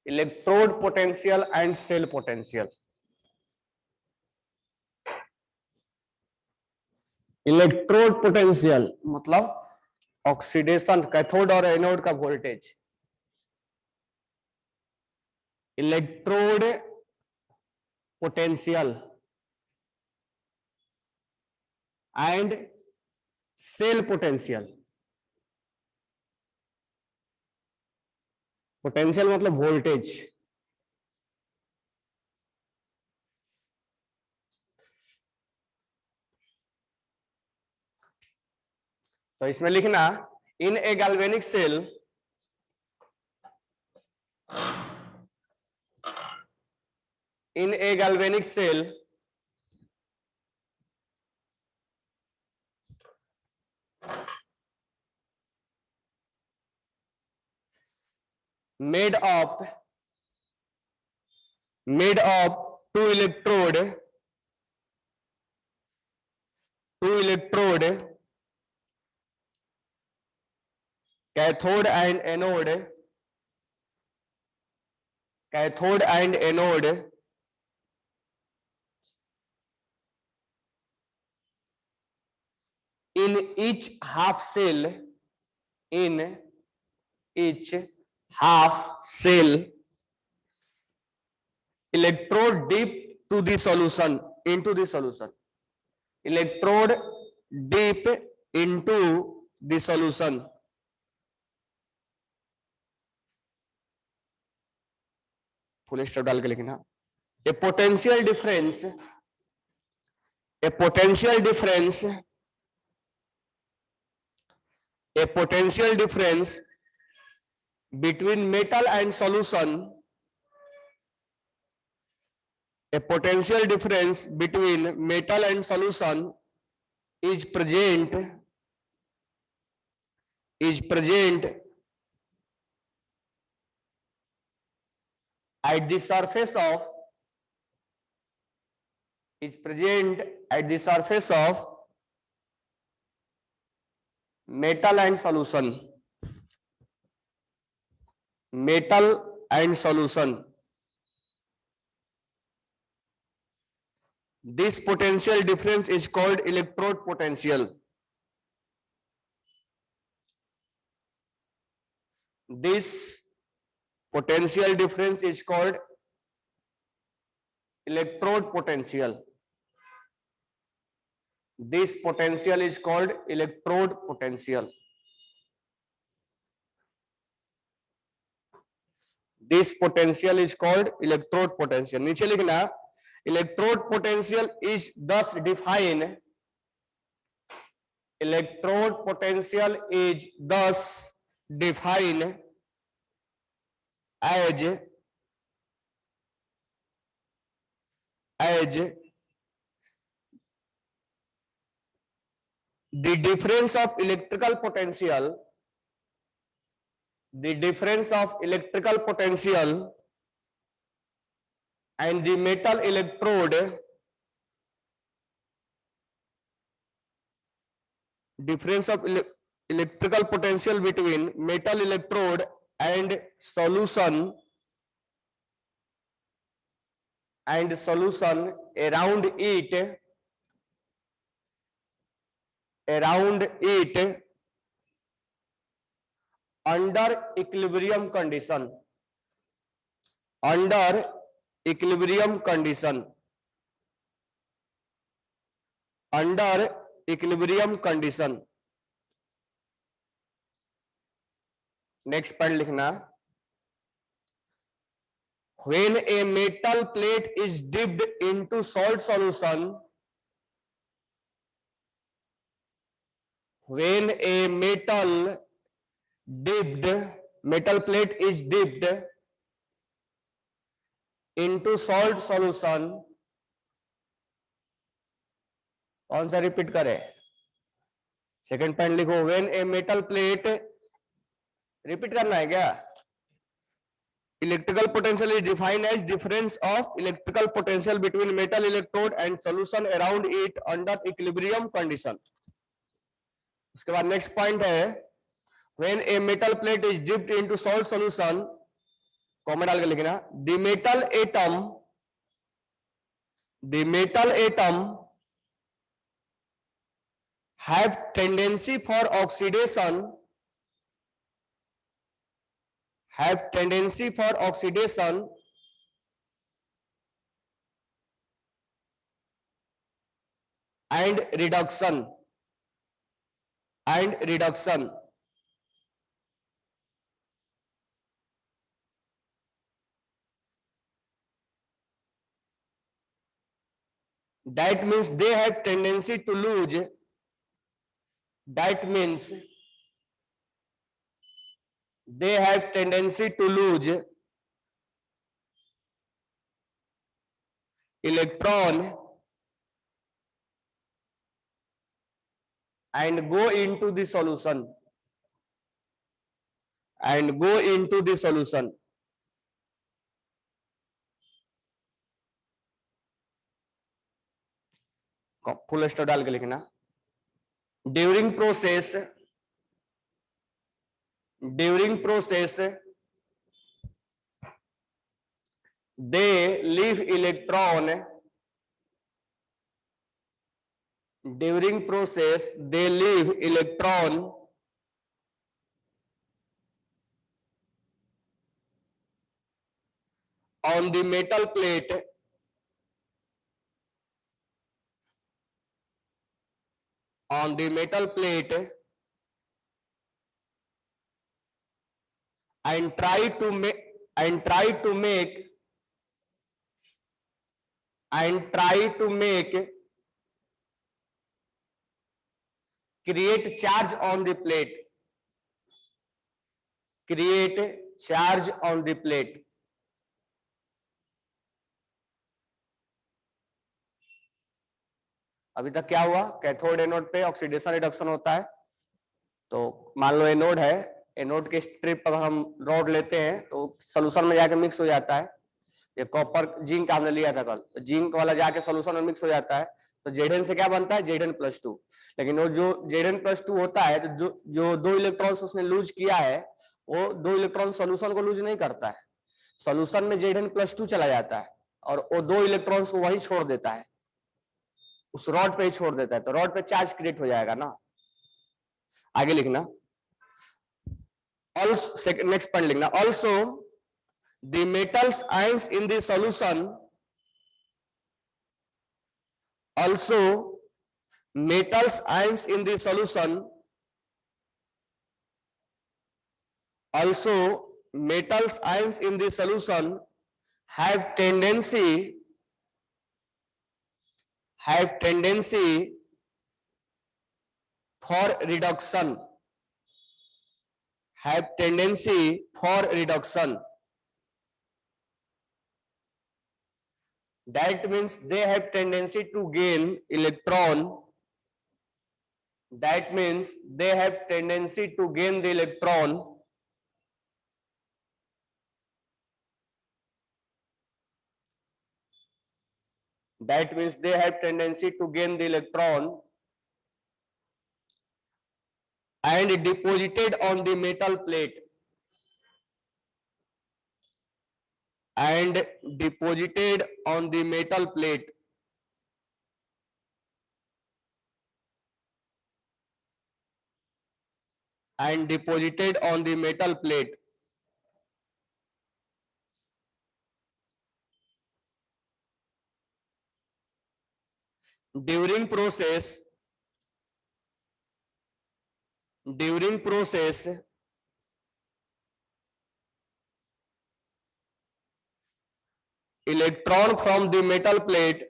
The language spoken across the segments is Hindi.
Electrode potential and cell potential. Electrode potential मतलब ऑक्सीडेशन, कैथोड और एनोड का voltage. Electrode potential and cell potential. Potential मतलब वोल्टेज। तो इसमें लिखना in a galvanic cell made of two electrode cathode and anode in each half cell electrode deep to the solution electrode deep into the solution full stop डाल के लिखना a potential difference between metal and solution is present at the surface of metal and solution. This potential difference is called electrode potential. This potential difference is called electrode potential. This potential is called electrode potential. This potential is called electrode potential. नीचे लिखना electrode potential is thus defined. Electrode potential is thus defined as the difference of electrical potential and the metal electrode electrical potential between metal electrode and solution around it under equilibrium condition. Next point लिखना when a metal plate is dipped into salt solution metal plate is dipped into salt solution कौन सा रिपीट करें सेकेंड पॉइंट लिखो when a metal plate repeat करना है क्या electrical potential is defined as difference of electrical potential between metal electrode and solution around it under equilibrium condition. उसके बाद नेक्स्ट पॉइंट है When a metal plate is dipped into salt solution, comma डाल के लिखना, the metal atom have tendency for oxidation, and reduction, that means they have tendency to lose, electron and go into the solution, full stop डाल के लिखना, during process they leave electron, on the metal plate, and try to make create charge on the plate, अभी तक क्या हुआ, कैथोड एनोड पे ऑक्सीडेशन रिडक्शन होता है। तो मान लो एनोड है, एनोड के स्ट्रिप पर हम रॉड लेते हैं तो सोल्यूशन में जाके मिक्स हो जाता है। ये कॉपर जिंक हमने लिया था कल, तो जिंक वाला जाके सोल्यूशन में मिक्स हो जाता है, तो Zn से क्या बनता है, Zn+2। लेकिन वो जो Zn+2 होता है, तो जो 2 इलेक्ट्रॉन्स उसने लूज किया है, वो 2 इलेक्ट्रॉन सोल्यूशन को लूज नहीं करता है, सोल्यूशन में Zn+2 चला जाता है और वो 2 इलेक्ट्रॉन्स को वही छोड़ देता है, उस रॉड पे ही छोड़ देता है, तो रॉड पे चार्ज क्रिएट हो जाएगा ना। आगे लिखना, नेक्स्ट पॉइंट लिखना, also the metals ions in the solution, have tendency for reduction, that means they have tendency to gain electron, the electron, and deposited on the metal plate, and deposited on the metal plate, during process electron from the metal plate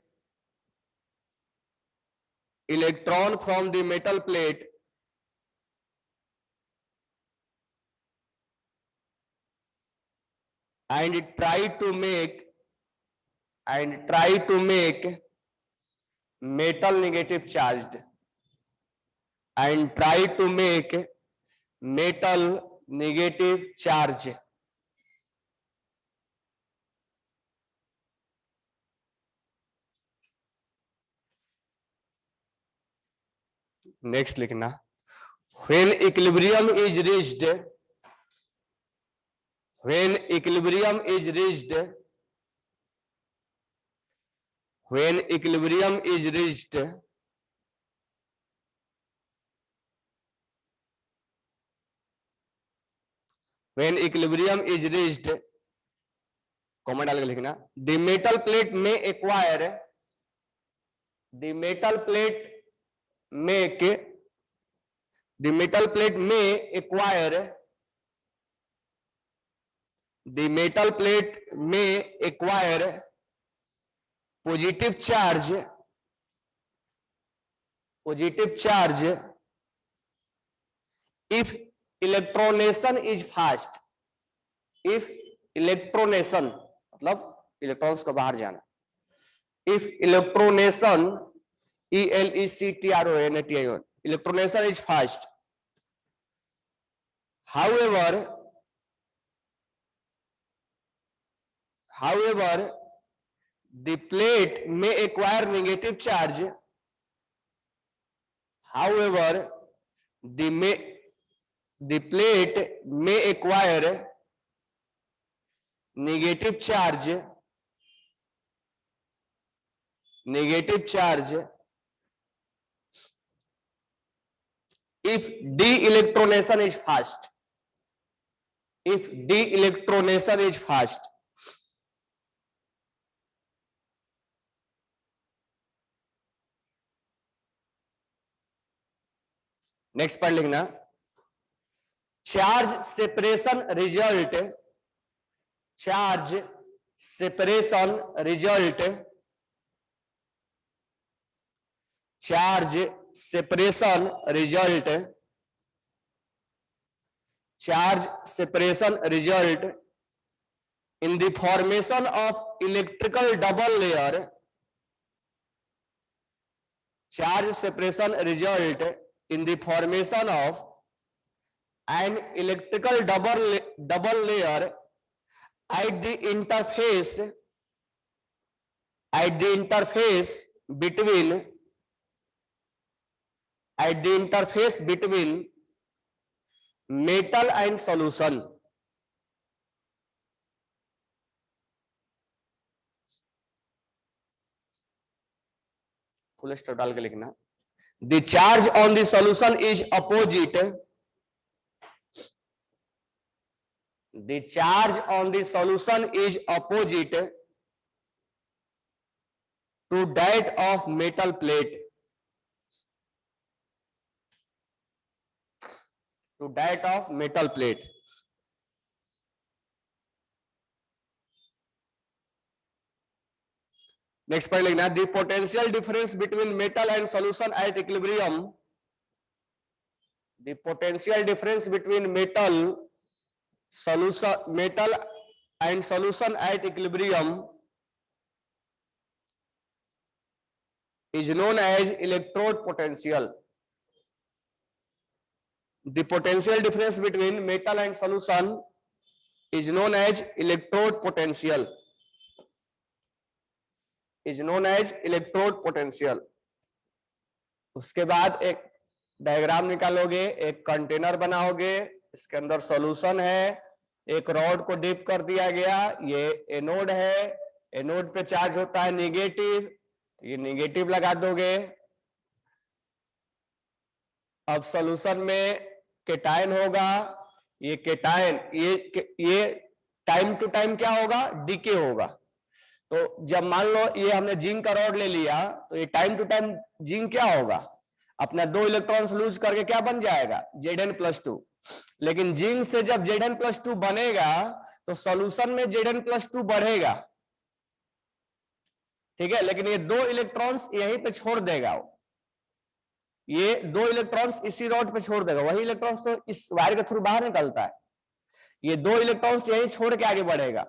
and try to make metal negative charged, next लिखना, when equilibrium is reached, when equilibrium is reached, when equilibrium is reached, when equilibrium is reached, comma डाल के लिखना, the metal plate may acquire, the metal plate make, the metal plate may acquire, the metal plate may acquire positive charge, positive charge if electronation is fast, if electronation मतलब इलेक्ट्रॉन्स को बाहर जाना, if electronation, electron, electronation is fast, however the plate may acquire negative charge, however the plate may acquire negative charge if de-electronation is fast, if de-electronation is fast. Next पर लिखना, charge separation result, charge separation result, charge separation result, charge separation result in the formation of electrical double layer, charge separation result in the formation of an electrical double layer at the interface between metal and solution. Full stop डाल के लिखना, the charge on the solution is opposite, the charge on the solution is opposite to that of metal plate, to that of metal plate. Next पर लिखना, the potential difference between metal and solution at equilibrium, the potential difference between metal and solution at equilibrium is known as electrode potential. The potential difference between metal and solution is known as electrode potential, is known as electrode potential. उसके बाद एक डायग्राम निकालोगे, एक कंटेनर बनाओगे, इसके अंदर सॉल्यूशन है, एक रॉड को डिप कर दिया गया, ये एनोड है, एनोड पे चार्ज होता है नेगेटिव, ये नेगेटिव लगा दोगे। अब सॉल्यूशन में केटायन होगा, ये केटायन ये टाइम टू टाइम क्या होगा, डीके होगा। तो जब मान लो ये हमने जिंक का रॉड ले लिया, तो ये टाइम टू टाइम जिंक क्या होगा, अपना 2 इलेक्ट्रॉन्स लूज करके क्या बन जाएगा, Zn+2। लेकिन जिंक से जब Zn+2 बनेगा तो सॉल्यूशन में Zn+2 बढ़ेगा, ठीक है, लेकिन ये 2 इलेक्ट्रॉन्स यहीं पे छोड़ देगा, ये 2 इलेक्ट्रॉन्स इसी रॉड पे छोड़ देगा, वही इलेक्ट्रॉन्स तो इस वायर के थ्रू बाहर निकलता है, ये 2 इलेक्ट्रॉन्स यहीं छोड़ के आगे बढ़ेगा,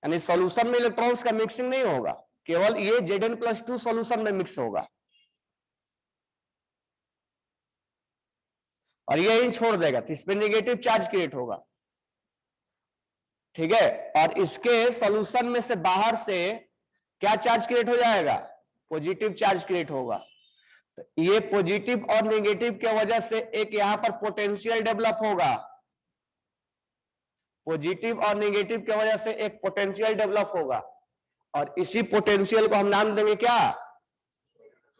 यानी सॉल्यूशन में इलेक्ट्रॉन्स का मिक्सिंग नहीं होगा, केवल ये Zn+2 सॉल्यूशन में मिक्स होगा और ये यहीं छोड़ देगा, तो इसमें नेगेटिव चार्ज क्रिएट होगा, ठीक है। और इसके सॉल्यूशन में से बाहर से क्या चार्ज क्रिएट हो जाएगा, पॉजिटिव चार्ज क्रिएट होगा। तो ये पॉजिटिव और नेगेटिव की वजह से एक यहां पर पोटेंशियल डेवलप होगा, पॉजिटिव और नेगेटिव की वजह से एक पोटेंशियल डेवलप होगा, और इसी पोटेंशियल को हम नाम देंगे क्या,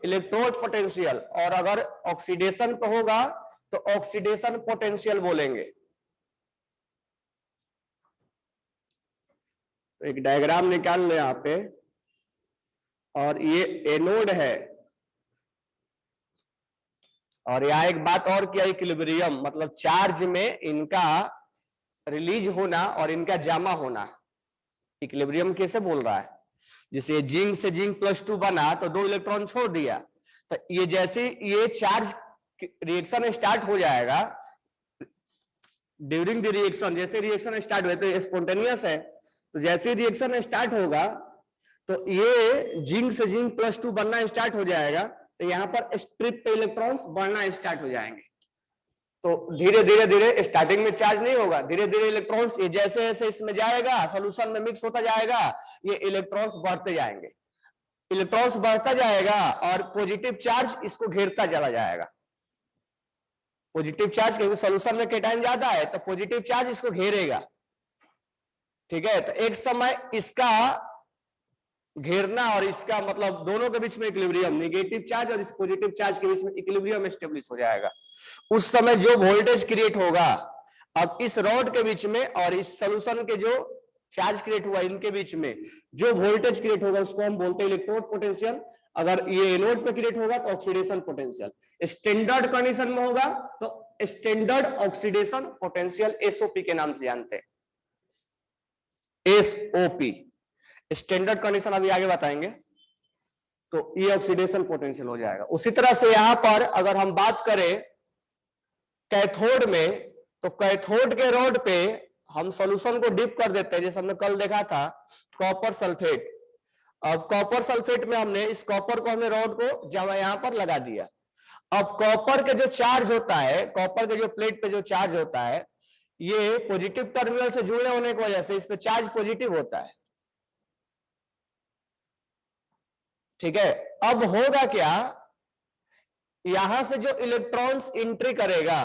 इलेक्ट्रोड पोटेंशियल। और अगर ऑक्सीडेशन पे होगा तो ऑक्सीडेशन पोटेंशियल बोलेंगे। तो एक डायग्राम निकाल लो यहां पे, और ये एनोड है, और यहां एक बात और किया, इक्विलिब्रियम मतलब चार्ज में इनका रिलीज होना और इनका जमा होना। इक्विलिब्रियम कैसे बोल रहा है, जैसे जिंक से जिंक +2 बना तो 2 इलेक्ट्रॉन छोड़ दिया, तो ये जैसे ये चार्ज रिएक्शन स्टार्ट हो जाएगा, ड्यूरिंग द रिएक्शन, जैसे रिएक्शन स्टार्ट हुए तो स्पॉन्टेनियस है, तो जैसे रिएक्शन स्टार्ट होगा तो ये जिंक से जिंक +2 बनना स्टार्ट हो जाएगा, तो यहां पर स्ट्रिप पे इलेक्ट्रॉन्स बढ़ना स्टार्ट हो जाएंगे। तो धीरे धीरे धीरे स्टार्टिंग में चार्ज नहीं होगा, धीरे धीरे इलेक्ट्रॉन्स ये जैसे जैसे इसमें जाएगा, सॉल्यूशन में मिक्स होता जाएगा, ये इलेक्ट्रॉन्स बढ़ते जाएंगे, इलेक्ट्रॉन्स बढ़ता जाएगा और पॉजिटिव चार्ज इसको घेरता चला जाएगा। पॉजिटिव चार्ज, क्योंकि सॉल्यूशन में केटाइन ज्यादा है तो पॉजिटिव चार्ज इसको घेरेगा, ठीक है। तो एक समय इसका घेरना और इसका मतलब दोनों के बीच में इक्विलिब्रियम, नेगेटिव चार्ज और इस पॉजिटिव चार्ज के बीच में इक्विलिब्रियम एस्टेब्लिश हो जाएगा। उस समय जो वोल्टेज क्रिएट होगा, अब इस रॉड के बीच में और इस सॉल्यूशन के जो चार्ज क्रिएट हुआ इनके बीच में जो वोल्टेज क्रिएट होगा उसको हम बोलते हैं इलेक्ट्रोड पोटेंशियल। अगर ये एनोड पे क्रिएट होगा तो ऑक्सीडेशन पोटेंशियल। स्टैंडर्ड कंडीशन में होगा तो स्टैंडर्ड ऑक्सीडेशन पोटेंशियल, एसओपी के नाम से जानते हैं, एसओपी स्टैंडर्ड कंडीशन, अभी आगे बताएंगे। तो ये ऑक्सीडेशन पोटेंशियल हो जाएगा। उसी तरह से यहां पर अगर हम बात करें कैथोड में, तो कैथोड के रॉड पे हम सॉल्यूशन को डिप कर देते हैं, जैसे हमने कल देखा था कॉपर सल्फेट। अब कॉपर सल्फेट में हमने इस कॉपर को हमने रॉड को जमा यहां पर लगा दिया। अब कॉपर के जो चार्ज होता है, कॉपर के जो प्लेट पे जो चार्ज होता है, ये पॉजिटिव टर्मिनल से जुड़े होने की वजह से इस पे चार्ज पॉजिटिव होता है, ठीक है। अब होगा क्या, यहां से जो इलेक्ट्रॉन्स एंट्री करेगा,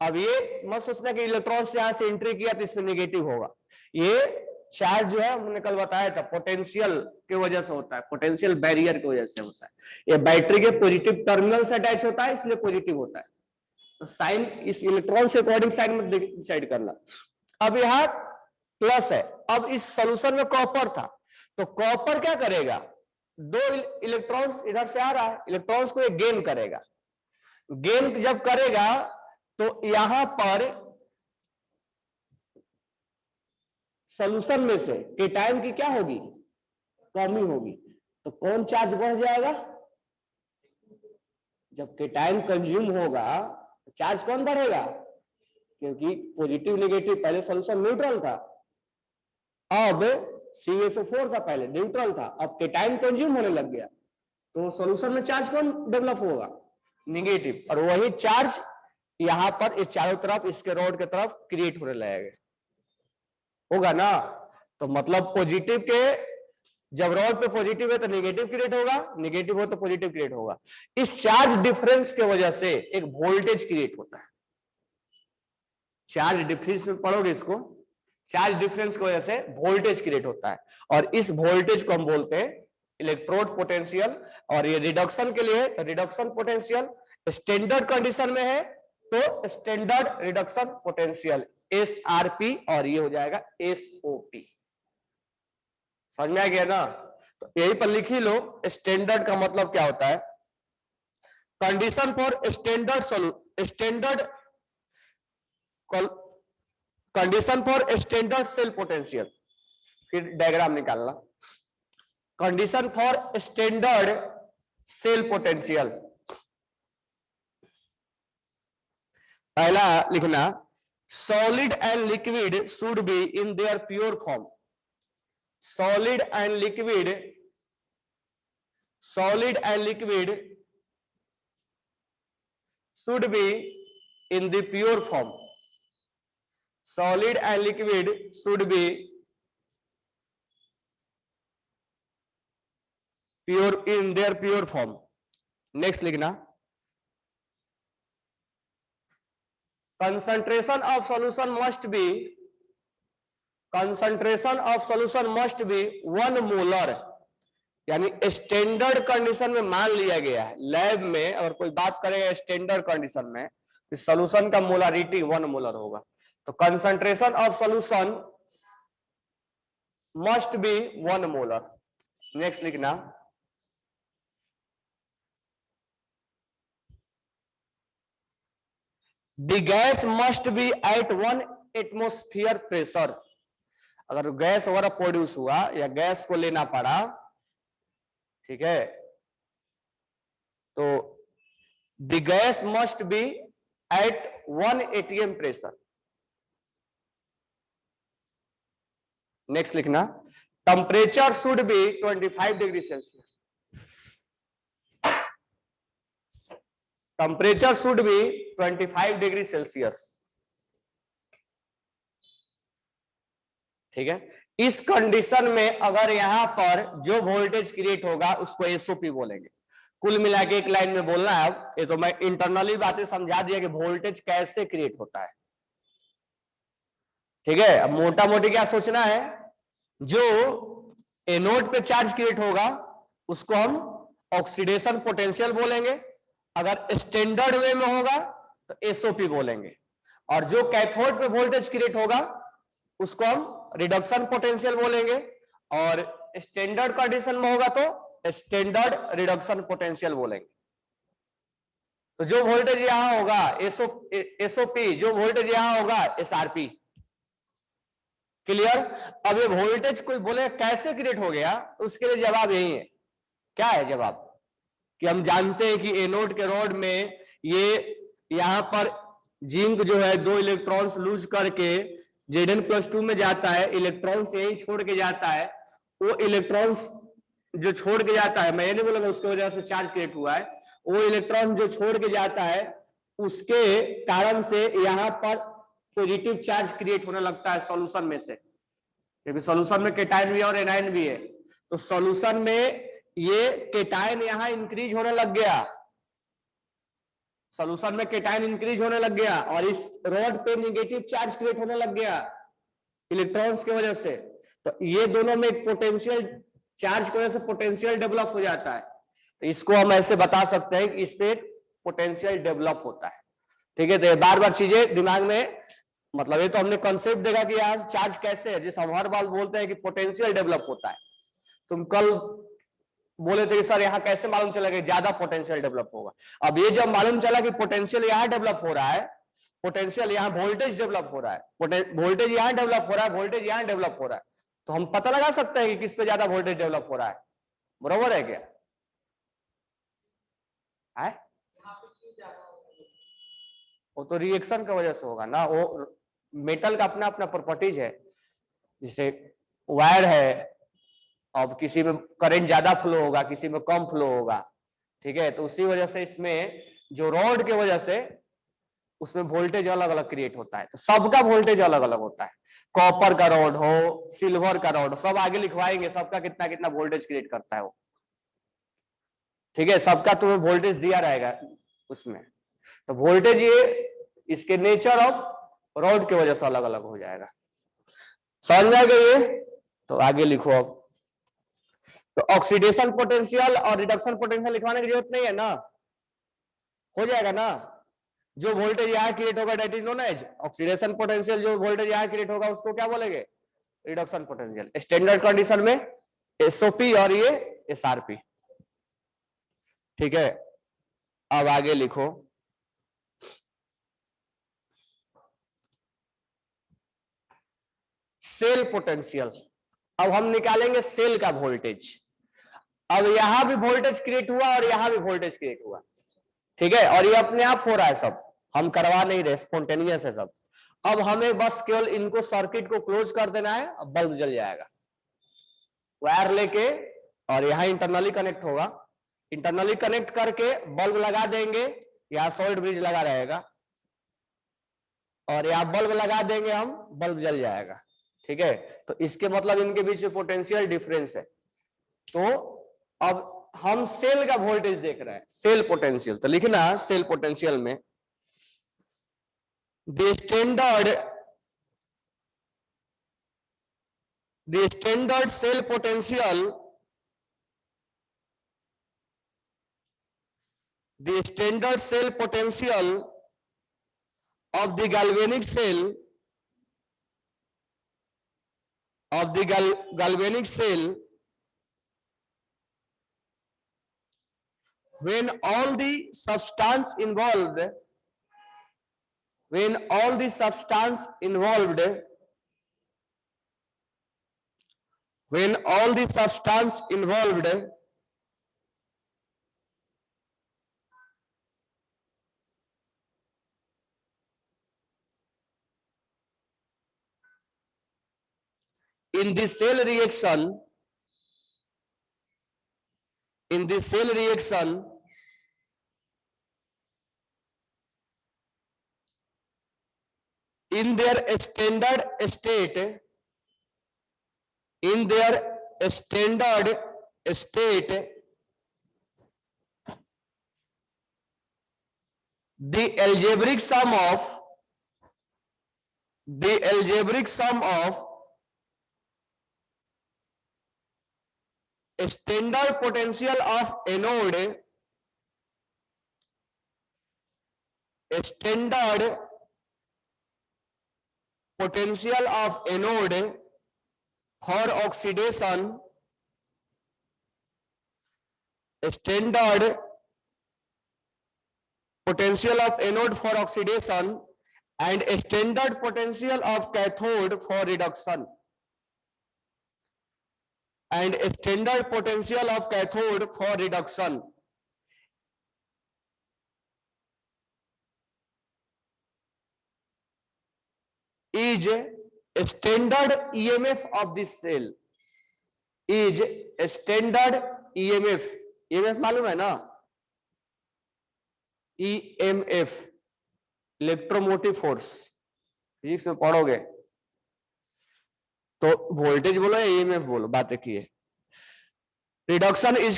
अब ये मत सोचना कि इलेक्ट्रॉन्स यहां से एंट्री किया तो इसमें नेगेटिव होगा। ये चार्ज जो है हमने कल बताया था पोटेंशियल की वजह से होता है, पोटेंशियल बैरियर की वजह से होता है। ये बैटरी के पॉजिटिव टर्मिनल से अटैच होता है, इसलिए पॉजिटिव होता है। तो साइन इस इलेक्ट्रॉन से अकॉर्डिंग साइन में डिसाइड करना। अब यहां प्लस है, अब इस सोल्यूशन में कॉपर था, तो कॉपर क्या करेगा, 2 इलेक्ट्रॉन इधर से आ रहा है, इलेक्ट्रॉन्स को एक गेन करेगा। गेन जब करेगा तो यहां पर सॉल्यूशन में से केटायन की क्या होगी, कमी होगी। तो कौन चार्ज बढ़ जाएगा, जब केटायन कंज्यूम होगा तो चार्ज कौन बढ़ेगा, क्योंकि पॉजिटिव नेगेटिव पहले सॉल्यूशन न्यूट्रल था, अब CaSO4 था, पहले न्यूट्रल था, अब केटायन कंज्यूम होने लग गया, तो सॉल्यूशन में चार्ज कौन डेवलप होगा, नेगेटिव। और वही चार्ज यहां पर इस चारों तरफ इसके रॉड के तरफ क्रिएट होने लगेगा, होगा ना। तो मतलब पॉजिटिव के जब रॉड पे पॉजिटिव है तो नेगेटिव क्रिएट होगा, नेगेटिव हो तो पॉजिटिव क्रिएट होगा। इस चार्ज डिफरेंस के वजह से एक वोल्टेज क्रिएट होता है। चार्ज डिफरेंस में पढ़ोगे इसको, चार्ज डिफरेंस की वजह से वोल्टेज क्रिएट होता है, और इस वोल्टेज को हम बोलते हैं इलेक्ट्रोड पोटेंशियल। और ये रिडक्शन के लिए रिडक्शन पोटेंशियल, स्टैंडर्ड कंडीशन में है तो स्टैंडर्ड रिडक्शन पोटेंशियल SRP, और ये हो जाएगा SOP। समझ में आ गया ना। तो यही पर लिख ही लो, स्टैंडर्ड का मतलब क्या होता है, condition for standard condition for standard cell potential. फिर डायग्राम निकालना, condition for standard cell potential. पहला लिखना, solid and liquid should be in their pure form. Solid and liquid should be in the pure form. Solid and liquid should be pure in their pure form. Next लिखना, concentration of solution must be 1 molar, यानी स्टैंडर्ड कंडीशन में मान लिया गया है, लैब में अगर कोई बात करेगा स्टैंडर्ड कंडीशन में तो सॉल्यूशन का मोलारिटी 1 मोलर होगा। तो concentration of solution must be 1 molar. Next लिखना, the gas must be at 1 atmosphere pressure. अगर गैस वगैरह प्रोड्यूस हुआ या गैस को लेना पड़ा, ठीक है, तो the gas must be at 1 atm pressure. Next लिखना, temperature should be 25 degree Celsius. Temperature should be 25 degree Celsius, ठीक है। इस कंडीशन में अगर यहां पर जो वोल्टेज क्रिएट होगा उसको एसओपी बोलेंगे। कुल मिला के एक लाइन में बोलना है। अब ये तो मैं इंटरनली बातें समझा दिया कि वोल्टेज कैसे क्रिएट होता है, ठीक है। अब मोटा मोटी क्या सोचना है, जो एनोड पे चार्ज क्रिएट होगा उसको हम ऑक्सीडेशन पोटेंशियल बोलेंगे, अगर स्टैंडर्ड वे में होगा तो एसओपी बोलेंगे, और जो कैथोड पे वोल्टेज क्रिएट होगा उसको हम रिडक्शन पोटेंशियल बोलेंगे, और स्टैंडर्ड कंडीशन में होगा तो स्टैंडर्ड रिडक्शन पोटेंशियल बोलेंगे। तो जो वोल्टेज यहां होगा एसओपी, जो वोल्टेज यहां होगा एसआरपी। क्लियर। अब ये वोल्टेज कोई बोले कैसे क्रिएट हो गया, उसके लिए जवाब यही है। क्या है जवाब, कि हम जानते हैं कि एनोड के रोड में ये यहां पर जिंक जो है 2 इलेक्ट्रॉन्स लूज करके Zn+2 में जाता है, इलेक्ट्रॉन्स यही छोड़ के जाता है। वो इलेक्ट्रॉन्स जो छोड़ के जाता है, मैं ये नहीं बोलूंगा उसकी वजह से चार्ज क्रिएट हुआ है, वो इलेक्ट्रॉन जो छोड़ के जाता है उसके कारण से यहां पर पॉजिटिव चार्ज क्रिएट होने लगता है सॉल्यूशन में से, क्योंकि सॉल्यूशन में केटायन भी है और एनायन भी है। तो सॉल्यूशन में ये केटायन यहां इंक्रीज होने लग गया, सॉल्यूशन में केटायन इंक्रीज होने लग गया, और इस रॉड पे नेगेटिव चार्ज क्रिएट होने लग गया इलेक्ट्रॉन्स की वजह से। तो ये दोनों में एक पोटेंशियल चार्ज की वजह से पोटेंशियल डेवलप हो जाता है। तो इसको हम ऐसे बता सकते हैं कि इस पे पोटेंशियल डेवलप होता है, ठीक है। तो बार बार चीजें दिमाग में, मतलब ये तो हमने कॉन्सेप्ट देखा कि यार चार्ज कैसे है, जिस हम हर बार बोलते हैं कि पोटेंशियल डेवलप होता है। तुम कल बोले थे कि सर यहाँ कैसे मालूम चला कि ज्यादा पोटेंशियल डेवलप होगा। अब ये जब मालूम चला कि पोटेंशियल यहाँ डेवलप हो रहा है, पोटेंशियल यहाँ वोल्टेज डेवलप हो रहा है, वोल्टेज यहाँ डेवलप हो रहा है, वोल्टेज यहाँ डेवलप हो रहा है, तो हम पता लगा सकते हैं कि किस पे ज्यादा वोल्टेज डेवलप हो रहा है। बरोबर है क्या है? वो तो रिएक्शन की वजह से होगा ना, वो मेटल का अपना अपना प्रॉपर्टीज है। जैसे वायर है, अब किसी में करंट ज्यादा फ्लो होगा, किसी में कम फ्लो होगा, ठीक है। तो उसी वजह से इसमें जो रॉड के वजह से उसमें वोल्टेज अलग अलग क्रिएट होता है। तो सबका वोल्टेज अलग अलग होता है, कॉपर का रॉड हो, सिल्वर का रॉड, सब आगे लिखवाएंगे सबका कितना कितना वोल्टेज क्रिएट करता है वो, ठीक है। सबका तुम्हें वोल्टेज दिया रहेगा उसमें। तो वोल्टेज ये इसके नेचर ऑफ रॉड की वजह से अलग अलग हो जाएगा। समझ में आ गई ये? तो आगे लिखो अब। तो ऑक्सीडेशन पोटेंशियल और रिडक्शन पोटेंशियल लिखवाने की जरूरत नहीं है ना, हो जाएगा ना। जो वोल्टेज यहां क्रिएट होगा that is known as oxidation potential, जो वोल्टेज यहां क्रिएट होगा उसको क्या बोलेंगे, रिडक्शन पोटेंशियल। स्टैंडर्ड कंडीशन में एसओपी और ये एसआरपी, ठीक है। अब आगे लिखो, सेल पोटेंशियल। अब हम निकालेंगे सेल का वोल्टेज। अब यहां भी वोल्टेज क्रिएट हुआ और यहां भी वोल्टेज क्रिएट हुआ, ठीक है, और ये अपने आप हो रहा है, सब हम करवा नहीं रहे, स्पॉन्टेनियस है सब। अब हमें बस केवल इनको सर्किट को क्लोज कर देना है, अब बल्ब जल जाएगा। वायर लेके और यहां इंटरनली कनेक्ट होगा, इंटरनली कनेक्ट करके बल्ब लगा देंगे, यहां सॉलिड ब्रिज लगा रहेगा और यहां बल्ब लगा देंगे हम, बल्ब जल जाएगा, ठीक है। तो इसके मतलब इनके बीच में पोटेंशियल डिफरेंस है। तो अब हम सेल का वोल्टेज देख रहे हैं, सेल पोटेंशियल, तो लिखना सेल पोटेंशियल में the standard cell potential, the standard cell potential of the galvanic cell when all the substance involved in the cell reaction in their standard state, the algebraic sum of standard potential of anode, for oxidation, standard potential of anode for oxidation and standard potential of cathode for reduction, is standard EMF of this cell, EMF मालूम है ना, EMF इलेक्ट्रोमोटिव फोर्स, फिजिक्स में पढ़ोगे तो वोल्टेज बोलो या ईएमएफ बोलो, बातें की है। Reduction is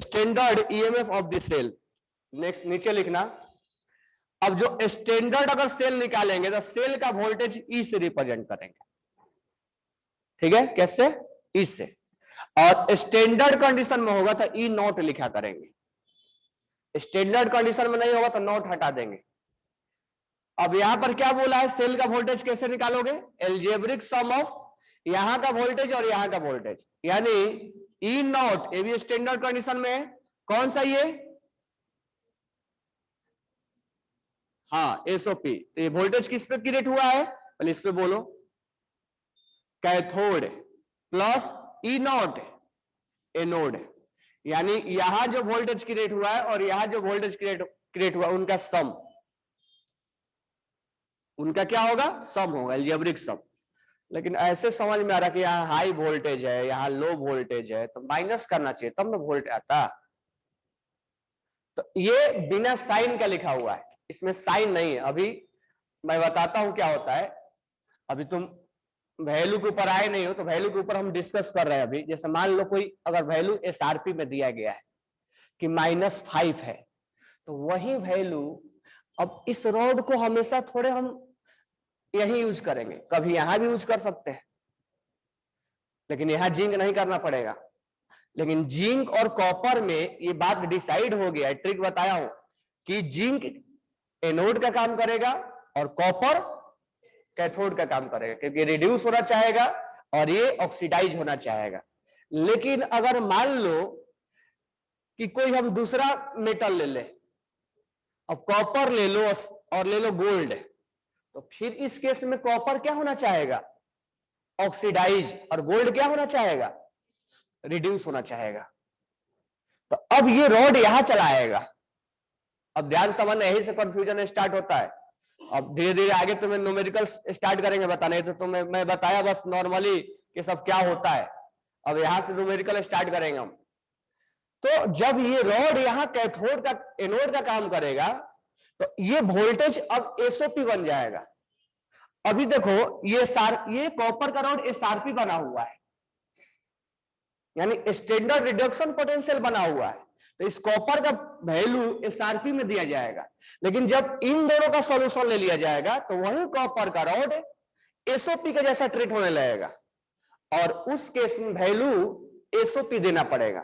standard EMF of the cell. Next नीचे लिखना, अब जो स्टैंडर्ड अगर सेल निकालेंगे तो सेल का वोल्टेज ई से रिप्रेजेंट करेंगे, ठीक है, कैसे, ई से, और स्टैंडर्ड कंडीशन में होगा तो ई नॉट लिखा करेंगे, स्टैंडर्ड कंडीशन में नहीं होगा तो नॉट हटा देंगे। अब यहां पर क्या बोला है, सेल का वोल्टेज कैसे निकालोगे, एल्जेब्रिक सम ऑफ यहां का वोल्टेज और यहां का वोल्टेज, यानी ई नॉट, ये भी स्टैंडर्ड कंडीशन में है, कौन सा ये, हाँ एसओपी, तो ये वोल्टेज किस पे क्रिएट हुआ है, पहले इस पे बोलो, कैथोड प्लस ई नॉट एनोड, यानी यहां जो वोल्टेज क्रिएट हुआ है और यहां जो वोल्टेज क्रिएट हुआ उनका सम, उनका क्या होगा, सम होगा, एल्जेब्रिक सम। लेकिन ऐसे समझ में आ रहा कि यहाँ हाई वोल्टेज है, यहाँ लो वोल्टेज है, तो माइनस करना चाहिए तब ना वोल्ट आता। तो ये बिना साइन का लिखा हुआ है, इसमें साइन नहीं है। अभी मैं बताता हूं क्या होता है, अभी तुम वैल्यू के ऊपर आए नहीं हो तो वैल्यू के ऊपर हम डिस्कस कर रहे हैं। अभी जैसे मान लो कोई अगर वैल्यू एसआरपी में दिया गया है कि -5 है, तो वही वैल्यू अब इस रॉड को हमेशा थोड़े हम यही यूज करेंगे, कभी यहां भी यूज कर सकते हैं, लेकिन यहां जिंक नहीं करना पड़ेगा। लेकिन जिंक और कॉपर में ये बात डिसाइड हो गया है, ट्रिक बताया हूं कि जिंक एनोड का काम करेगा और कॉपर कैथोड का काम करेगा, क्योंकि रिड्यूस होना चाहेगा और ये ऑक्सीडाइज होना चाहेगा। लेकिन अगर मान लो कि कोई हम दूसरा मेटल ले ले, अब कॉपर ले लो और ले लो गोल्ड, तो फिर इस केस में कॉपर क्या होना चाहेगा, ऑक्सीडाइज, और गोल्ड क्या होना चाहेगा, रिड्यूस होना चाहेगा। तो अब ये रॉड यहां चलाएगा। अब ध्यान समझना, यही से कंफ्यूजन स्टार्ट होता है। अब धीरे धीरे आगे तुम्हें न्यूमेरिकल स्टार्ट करेंगे बताने, तो तुम्हें मैं बताया बस नॉर्मली कि सब क्या होता है, अब यहां से न्यूमेरिकल स्टार्ट करेंगे हम। तो जब ये रॉड यहां कैथोड का एनोड का काम करेगा तो ये वोल्टेज अब एसओपी बन जाएगा। अभी देखो ये कॉपर का रॉड एसआरपी बना हुआ है, यानी स्टैंडर्ड रिडक्शन पोटेंशियल बना हुआ है, तो इस कॉपर का वैल्यू एसआरपी में दिया जाएगा। लेकिन जब इन दोनों का सॉल्यूशन ले लिया जाएगा तो वही कॉपर का रॉड एसओपी के जैसा ट्रीट होने लगेगा, और उस केस में वैल्यू एसओपी देना पड़ेगा।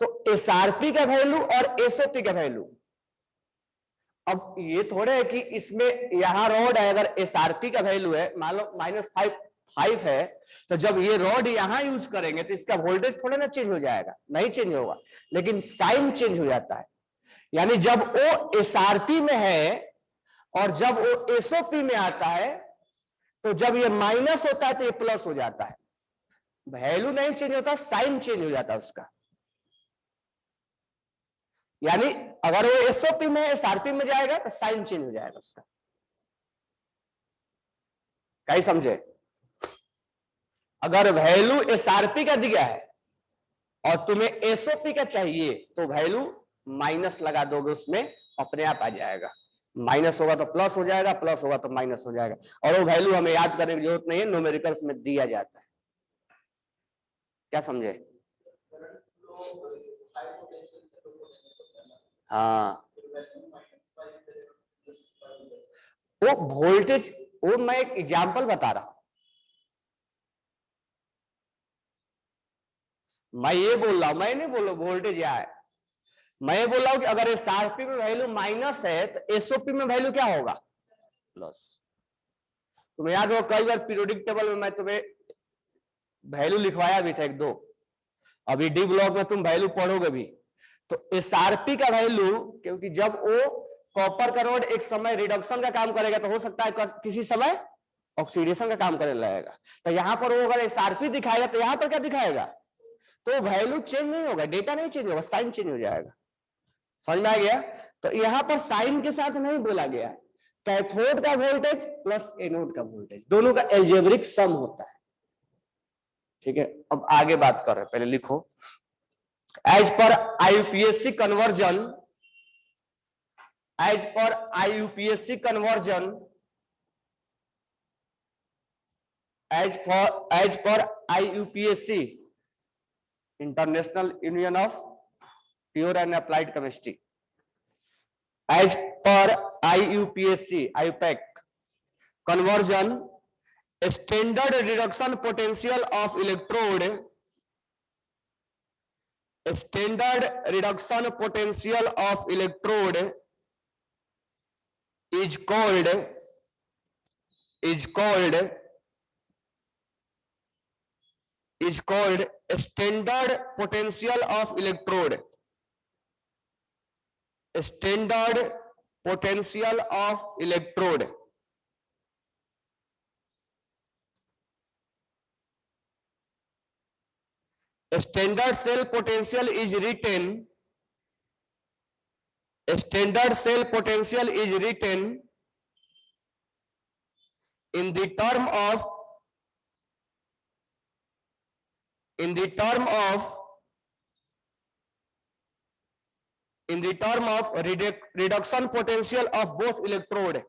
तो एसआरपी का वैल्यू और एसओपी का वैल्यू, अब ये थोड़े है कि इसमें यहां रॉड है, अगर एसआरपी का वैल्यू है मान लो -5 है, तो जब ये रॉड यहां यूज करेंगे तो इसका वोल्टेज थोड़ा ना चेंज हो जाएगा, नहीं चेंज होगा, लेकिन साइन चेंज हो जाता है। यानी जब वो एसआरपी में है और जब वो एसओपी में आता है, तो जब ये माइनस होता है तो ये प्लस हो जाता है। वैल्यू नहीं चेंज होता, साइन चेंज हो जाता है उसका। यानी अगर वो एसओपी में एसआरपी में जाएगा तो साइन चेंज हो जाएगा उसका। कहीं समझे? अगर वैल्यू एसआरपी का दिया है और तुम्हें एसओपी का चाहिए तो वैल्यू माइनस लगा दोगे, उसमें अपने आप आ जाएगा। माइनस होगा तो प्लस हो जाएगा, प्लस होगा तो माइनस हो जाएगा, और वो वैल्यू हमें याद करने की जरूरत नहीं है, न्यूमेरिकल्स में दिया जाता है। क्या समझे? हाँ, वो वोल्टेज, वो मैं एक एग्जांपल बता रहा हूं। मैं ये बोल रहा हूं, मैं नहीं बोल रहा वोल्टेज क्या है, मैं ये बोल रहा हूं कि अगर एसआरपी में वैल्यू माइनस है तो एसओपी में वैल्यू क्या होगा? प्लस। तुम्हें याद हो कई बार पीरियोडिक टेबल में मैं तुम्हें वैल्यू लिखवाया भी था एक दो, अभी डी ब्लॉक में तुम वैल्यू पढ़ोगे भी। तो एसआरपी का वैल्यू, क्योंकि जब वो कॉपर का रॉड एक समय रिडक्शन का काम करेगा तो हो सकता है किसी समय ऑक्सीडेशन का काम करने लगेगा, तो यहां पर वो अगर एसआरपी दिखाएगा तो यहां पर क्या दिखाएगा? तो वैल्यू चेंज नहीं होगा, डेटा नहीं चेंज होगा, साइन चेंज हो जाएगा। समझ में आ गया? तो यहां पर साइन के साथ नहीं बोला गया, कैथोड का वोल्टेज प्लस एनोड का वोल्टेज दोनों का एल्जेब्रिक सम होता है। ठीक है, अब आगे बात कर रहे हैं, पहले लिखो। As per आईयूपीएससी conversion, as per आईयूपीएससी conversion, as per IUPSC International Union of Pure and Applied Chemistry, as per IUPSC IUPAC conversion, standard reduction potential of electrode, standard reduction potential of electrode is called standard potential of electrode, standard potential of electrode. Standard cell potential is written, standard cell potential is written in the term of reduction potential of both electrode.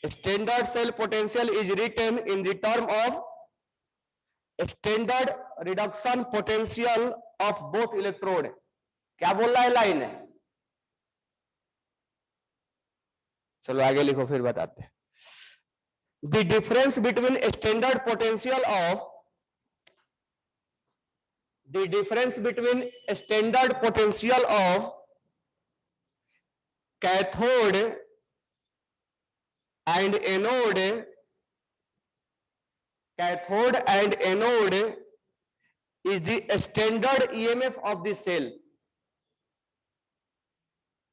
Standard cell potential is written in the term of standard reduction potential of both electrode. क्या बोल रहा है लाइन है? चलो आगे लिखो फिर बताते हैं। The difference between standard potential of cathode and anode is the standard EMF of the cell,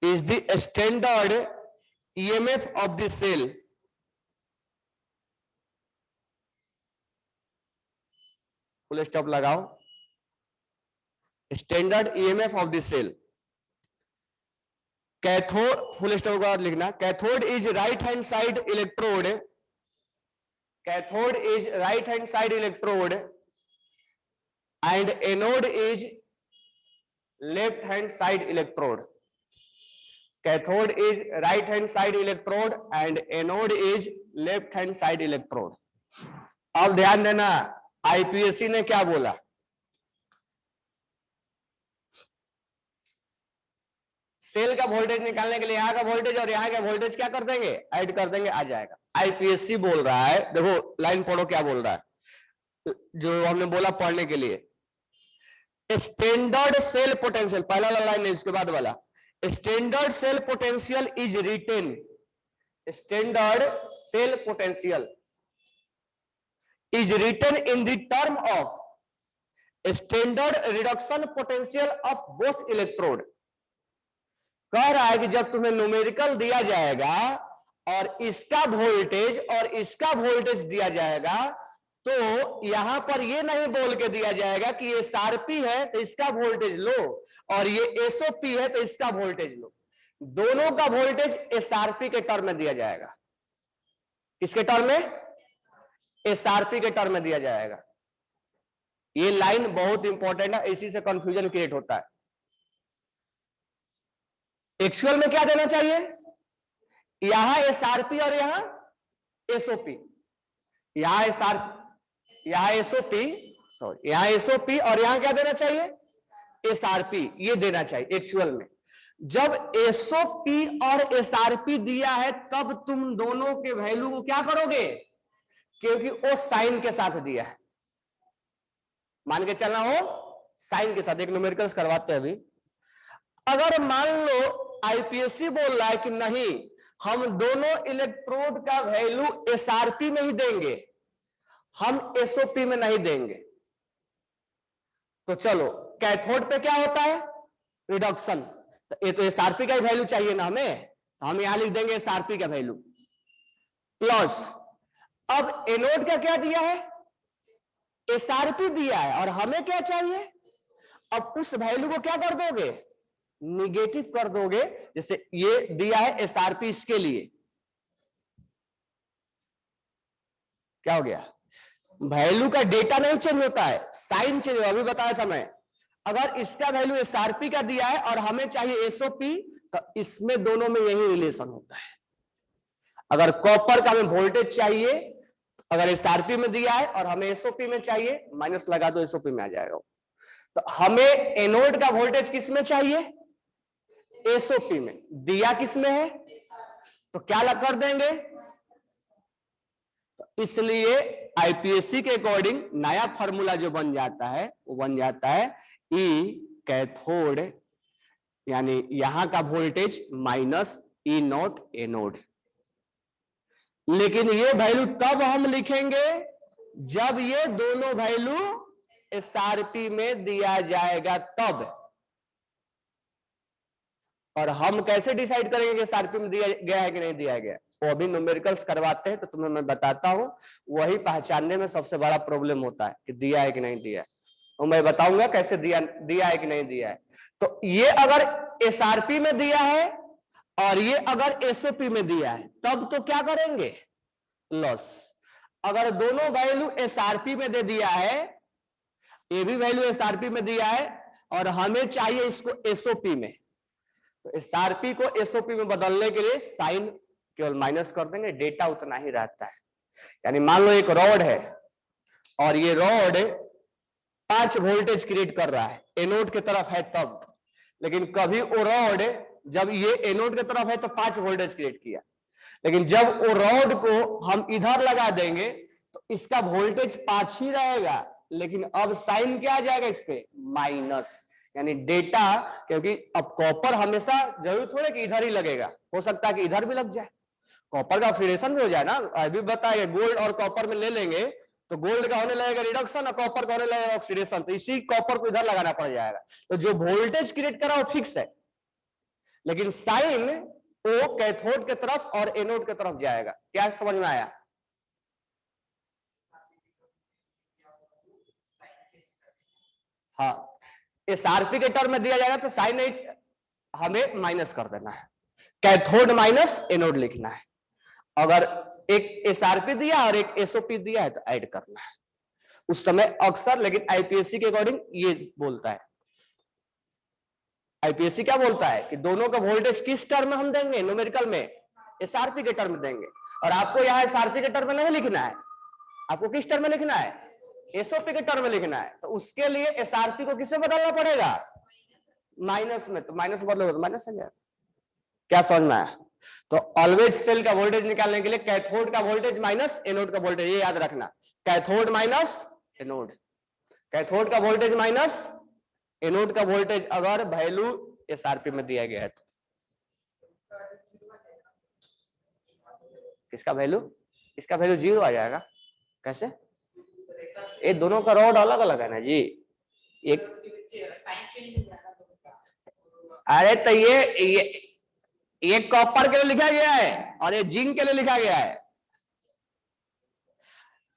is the standard EMF of the cell. Full stop लगाओ। Standard EMF of the cell. Cathode, full stop के बाद लिखना, cathode is right hand side electrode, cathode is right hand side electrode and anode is left hand side electrode. Cathode is right hand side electrode and anode is left hand side electrode. अब ध्यान देना, आईपीएससी ने क्या बोला, सेल का वोल्टेज निकालने के लिए यहां का वोल्टेज और यहां का वोल्टेज क्या कर देंगे, ऐड कर देंगे, आ जाएगा। आईपीएससी बोल रहा है, देखो लाइन पढ़ो क्या बोल रहा है, जो हमने बोला पढ़ने के लिए, स्टैंडर्ड सेल पोटेंशियल, पहला लाइन है, उसके बाद वाला, standard cell potential is written, standard cell potential is written in the term of standard reduction potential of both electrode. कह रहा है कि जब तुम्हें न्यूमेरिकल दिया जाएगा और इसका वोल्टेज और इसका वोल्टेज दिया जाएगा, तो यहां पर ये नहीं बोल के दिया जाएगा कि ये एसआरपी है तो इसका वोल्टेज लो और ये एसओपी है तो इसका वोल्टेज लो। दोनों का वोल्टेज एसआरपी के टर्म में दिया जाएगा। किसके टर्म में, एसआरपी के टर्म में दिया जाएगा। ये लाइन बहुत इंपॉर्टेंट है, इसी से कंफ्यूजन क्रिएट होता है। एक्चुअल में क्या देना चाहिए, यहां एसआरपी और यहां एसओपी, यहां एसओपी, सॉरी यहां एसओपी और यहां क्या देना चाहिए, एसआरपी, ये देना चाहिए एक्चुअल में। जब एसओपी और एसआरपी दिया है तब तुम दोनों के वैल्यू को क्या करोगे, क्योंकि वो साइन के साथ दिया है, मान के चलना हो साइन के साथ। एक न्यूमेरिकल्स करवाते हैं अभी। अगर मान लो आईपीएससी बोल रहा है कि नहीं, हम दोनों इलेक्ट्रोड का वैल्यू एसआरपी में ही देंगे, हम एसओपी में नहीं देंगे, तो चलो कैथोड पे क्या होता है, रिडक्शन, तो ये तो एसआरपी का ही वैल्यू चाहिए ना हमें, हम यहां लिख देंगे एसआरपी का वैल्यू प्लस। अब एनोड का क्या दिया है, एसआरपी दिया है और हमें क्या चाहिए, अब उस वैल्यू को क्या कर दोगे, निगेटिव कर दोगे। जैसे ये दिया है एसआरपी, इसके लिए क्या हो गया, वैल्यू का डेटा नहीं चेंज होता है, साइन चेंज होगा। अभी बताया था मैं, अगर इसका वैल्यू एसआरपी का दिया है और हमें चाहिए एसओपी, तो इसमें दोनों में यही रिलेशन होता है। अगर कॉपर का हमें वोल्टेज चाहिए, अगर एसआरपी में दिया है और हमें एसओपी में चाहिए, माइनस लगा दो, एसओपी में आ जाएगा। तो हमें एनोड का वोल्टेज किस में चाहिए, एसओपी में, दिया किस में है, तो क्या लग कर देंगे। तो इसलिए आईपीएससी के अकॉर्डिंग नया फॉर्मूला जो बन जाता है वो बन जाता है ई कैथोड, यानी यहां का voltage minus E naught anode. लेकिन ये वैल्यू तब हम लिखेंगे जब ये दोनों वैल्यू एसआरपी में दिया जाएगा तब। और हम कैसे डिसाइड करेंगे कि एसआरपी में दिया गया है कि नहीं दिया गया, वो अभी न्यूमेरिकल्स करवाते हैं तो तुम्हें मैं बताता हूं। वही पहचानने में सबसे बड़ा प्रॉब्लम होता है कि दिया है कि नहीं दिया है, तो मैं बताऊंगा कैसे दिया है कि नहीं दिया है। तो ये अगर एसआरपी में दिया है और ये अगर एसओपी में दिया है तब तो क्या करेंगे, लॉस। अगर दोनों वैल्यू एसआरपी में दे दिया है, ये भी वैल्यू एसआरपी में दिया है और हमें चाहिए इसको एसओपी में, तो एसआरपी को एसओपी में बदलने के लिए साइन केवल माइनस कर देंगे, डेटा उतना ही रहता है। यानी मान लो एक रॉड है और ये रॉड 5 वोल्टेज क्रिएट कर रहा है, एनोड की तरफ है तब, लेकिन कभी वो रॉड जब ये एनोड की तरफ है तो 5 वोल्टेज क्रिएट किया, लेकिन जब वो रॉड को हम इधर लगा देंगे तो इसका वोल्टेज 5 ही रहेगा, लेकिन अब साइन क्या आ जाएगा इस पे, माइनस। यानी डेटा, क्योंकि अब कॉपर हमेशा जरूर थोड़े कि इधर ही लगेगा, हो सकता है कि इधर भी लग जाए, कॉपर का ऑक्सीडेशन भी हो जाए ना। अभी बताइए गोल्ड और कॉपर में ले लेंगे तो गोल्ड का होने लगेगा रिडक्शन और कॉपर का होने लगेगा ऑक्सीडेशन, तो इसी कॉपर को इधर लगाना पड़ जाएगा। तो जो वोल्टेज क्रिएट करा वो फिक्स है, लेकिन साइन वो कैथोड की तरफ और एनोड की तरफ जाएगा। क्या समझ में आया? हाँ, एसआरपी के टर्म में दिया जाएगा तो साइन हमें माइनस कर देना है, कैथोड माइनस एनोड लिखना है। अगर एक एसआरपी दिया और एक एसओपी दिया है तो ऐड करना है उस समय अक्सर। लेकिन आईपीएससी के अकॉर्डिंग ये बोलता है, आईपीएससी क्या बोलता है कि दोनों का वोल्टेज किस टर्म में हम देंगे, न्यूमेरिकल में एसआरपी के टर्म में देंगे। और आपको यहां एसआरपी के टर्म में नहीं लिखना है, आपको किस टर्म में लिखना है, एसओपी के टर्म में लिखना है, तो उसके लिए एसआरपी को किससे बदलना पड़ेगा, माइनस में। तो माइनस बदलोगे तो माइनस आ जाएगा। क्या समझ में आया? तो ऑलवेज सेल का वोल्टेज निकालने के लिए कैथोड का वोल्टेज माइनस एनोड का वोल्टेज, ये याद रखना, कैथोड माइनस एनोड, कैथोड का वोल्टेज माइनस एनोड का वोल्टेज, अगर वैल्यू एसआरपी में दिया गया है तो। किसका वैल्यू, इसका वैल्यू 0 आ जाएगा। कैसे? ये दोनों का रॉड अलग अलग है ना जी। एक अरे तो ये कॉपर के लिए लिखा गया है और ये जिंक के लिए लिखा गया है।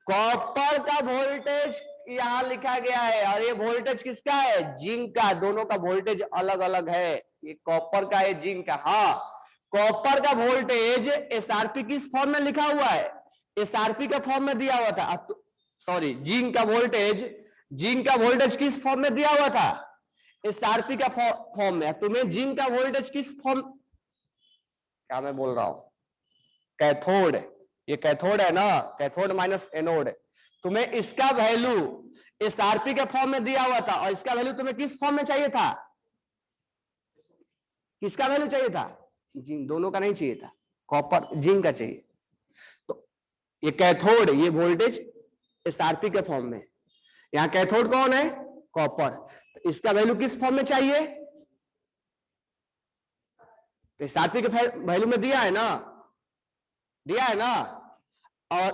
कॉपर का वोल्टेज यहाँ लिखा गया है और ये वोल्टेज किसका है, जिंक का। दोनों का वोल्टेज अलग अलग है, ये कॉपर का है, जिंक का। हाँ, कॉपर का वोल्टेज एसआरपी किस फॉर्म में लिखा हुआ है, एसआरपी का फॉर्म में दिया हुआ था। सॉरी, जिंक का वोल्टेज किस फॉर्म में दिया हुआ था, एसआरपी का फॉर्म में। तुम्हें जिंक का वोल्टेज किस फॉर्म, क्या मैं बोल रहा हूं, कैथोड, ये कैथोड है ना, कैथोड माइनस एनोड, तुम्हें इसका वैल्यू एसआरपी के फॉर्म में दिया हुआ था और इसका वैल्यू तुम्हें किस फॉर्म में चाहिए था, किसका वैल्यू चाहिए था, जिंक। दोनों का नहीं चाहिए था, कॉपर जिंक का चाहिए। तो ये कैथोड, ये वोल्टेज एसआरपी के फॉर्म में, यहां कैथोड कौन है, कॉपर, तो इसका वैल्यू किस फॉर्म में चाहिए, तो एसआरपी के वैल्यू में दिया है ना, दिया है ना। और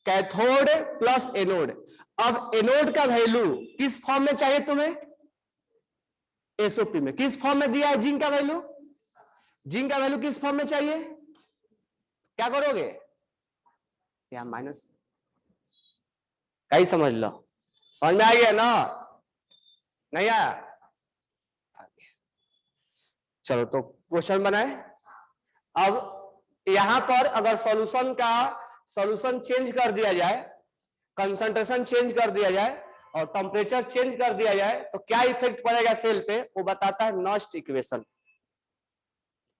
कैथोड प्लस एनोड, अब एनोड का वैल्यू किस फॉर्म में चाहिए तुम्हें, एसओपी में। किस फॉर्म में दिया है जिंक का वैल्यू, जिंक का वैल्यू किस फॉर्म में चाहिए, क्या करोगे, यहां माइनस, कहीं समझ लो, समझ में आ गया ना, नहीं आया? चलो तो क्वेश्चन बनाए। अब यहां पर अगर सॉल्यूशन चेंज कर दिया जाए, कंसंट्रेशन चेंज कर दिया जाए और टेम्परेचर चेंज कर दिया जाए तो क्या इफेक्ट पड़ेगा सेल पे, वो बताता है नॉस्ट इक्वेशन,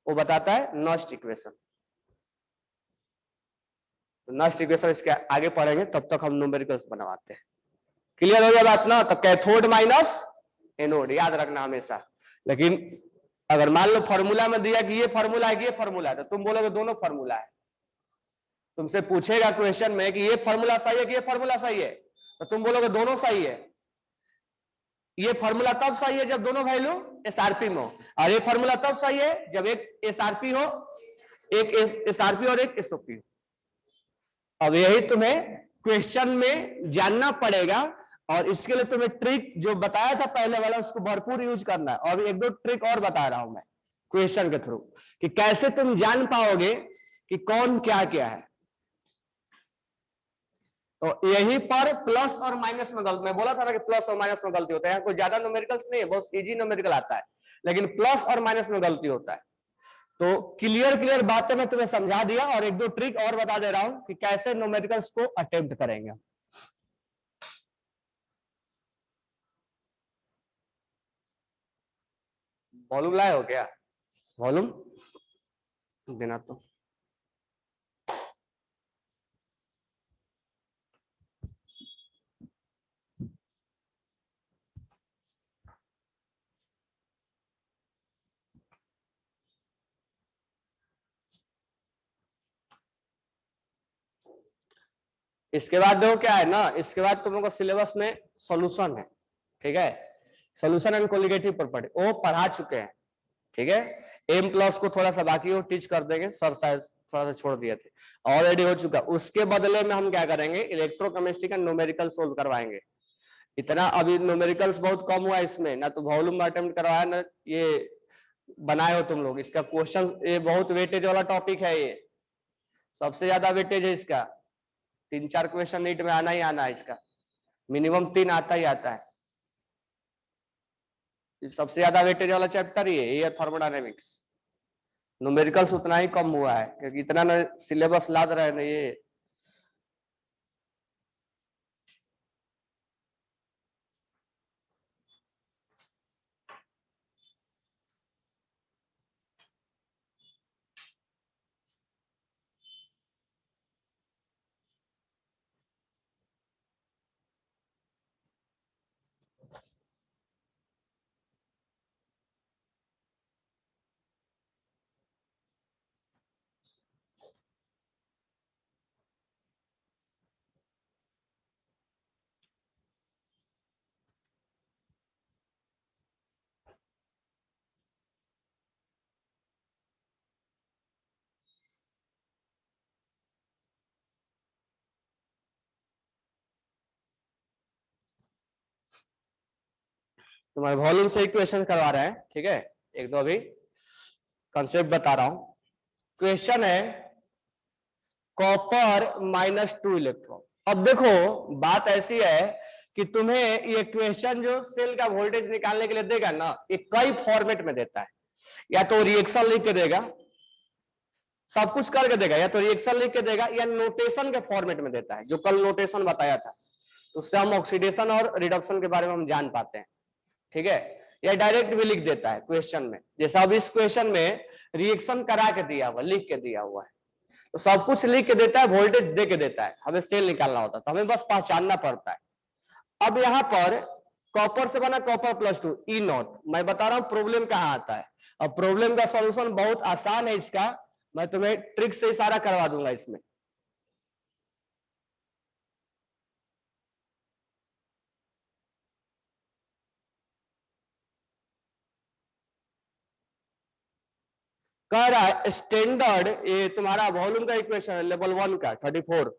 वो बताता है नॉस्ट इक्वेशन। तो नॉस्ट इक्वेशन इसके आगे पढ़ेंगे, तब तक हम न्यूमेरिकल्स बनवाते हैं। क्लियर हो गया बात ना? तो कैथोड माइनस एनोड याद रखना हमेशा। लेकिन अगर मान लो फॉर्मूला में दिया कि ये फॉर्मूला है कि ये फॉर्मूला है, तो तुम बोलोगे दोनों फॉर्मूला है। तुमसे पूछेगा क्वेश्चन में कि ये फॉर्मूला सही है कि ये फॉर्मूला सही है, तो तुम बोलोगे दोनों सही है। ये फॉर्मूला तब सही है जब दोनों वैल्यू एसआरपी में हो, और ये फॉर्मूला तब सही है जब एक एसआरपी हो, एक एसआरपी और एक एसओपी हो। अब यही तुम्हें क्वेश्चन में जानना पड़ेगा और इसके लिए तुम्हें ट्रिक जो बताया था पहले वाला उसको भरपूर यूज करना है। और एक दो ट्रिक और बता रहा हूं मैं क्वेश्चन के थ्रू कि कैसे तुम जान पाओगे कि कौन क्या क्या है। तो यहीं पर प्लस और माइनस में गलती, मैं बोला था ना कि प्लस और माइनस में गलती होता है, कोई ज्यादा न्यूमेरिकल्स नहीं है, बहुत इजी न्यूमेरिकल आता है, लेकिन प्लस और माइनस में गलती होता है। तो क्लियर बातें मैं तुम्हें समझा दिया और एक दो ट्रिक और बता दे रहा हूं कि कैसे न्यूमेरिकल्स को अटेम्प्ट करेंगे। वॉल्यूम लाए हो क्या, वॉल्यूम देना तो। इसके बाद देखो क्या है ना, इसके बाद तुम लोग का सिलेबस में सॉल्यूशन है, ठीक है, सॉल्यूशन एंड कोलिगेटिव प्रॉपर्टी वो पढ़ा चुके हैं, ठीक है। एम प्लस को थोड़ा सा बाकी हो, टीच कर देंगे, सर शायद थोड़ा सा छोड़ दिए थे, ऑलरेडी हो चुका। उसके बदले में हम क्या करेंगे, इलेक्ट्रोकेमिस्ट्री का न्यूमेरिकल सोल्व करवाएंगे। इतना अभी न्यूमेरिकल्स बहुत कम हुआ इसमें, ना तो वॉल्यूम अटेम्प्ट करवाया ना ये बनाए हो तुम लोग। इसका क्वेश्चन ये बहुत वेटेज वाला टॉपिक है, ये सबसे ज्यादा वेटेज है इसका, 3-4 क्वेश्चन नीट में आना ही आना है इसका, मिनिमम 3 आता ही आता है। सबसे ज्यादा वेटेज वाला चैप्टर ये थर्मोडायनेमिक्स। न्यूमेरिकल्स उतना ही कम हुआ है क्योंकि इतना ना सिलेबस लाद रहे ना ये। तुम्हारे वॉल्यूम से इक्वेशन करवा रहे हैं, ठीक है, एक दो अभी कंसेप्ट बता रहा हूं। क्वेश्चन है कॉपर -2 इलेक्ट्रॉन। अब देखो बात ऐसी है कि तुम्हें ये क्वेश्चन जो सेल का वोल्टेज निकालने के लिए देगा ना, ये कई फॉर्मेट में देता है। या तो रिएक्शन लिख के देगा, सब कुछ करके देगा, या तो रिएक्शन लिख के देगा, या नोटेशन के फॉर्मेट में देता है, जो कल नोटेशन बताया था। उससे हम ऑक्सीडेशन और रिडक्शन के बारे में हम जान पाते हैं, ठीक है। या डायरेक्ट भी लिख देता है क्वेश्चन में, जैसा अब इस क्वेश्चन में रिएक्शन करा के दिया हुआ, लिख के दिया हुआ है, तो सब कुछ लिख के देता है, वोल्टेज दे के देता है, हमें सेल निकालना होता है, तो हमें बस पहचानना पड़ता है। अब यहां पर कॉपर से बना कॉपर +2 E0। मैं बता रहा हूं प्रॉब्लम कहां आता है। अब प्रॉब्लम का सॉल्यूशन बहुत आसान है इसका, मैं तुम्हें ट्रिक से इशारा करवा दूंगा इसमें। कह रहा है स्टैंडर्ड, ये तुम्हारा वॉल्यूम का इक्वेशन है लेवल 1 का 34,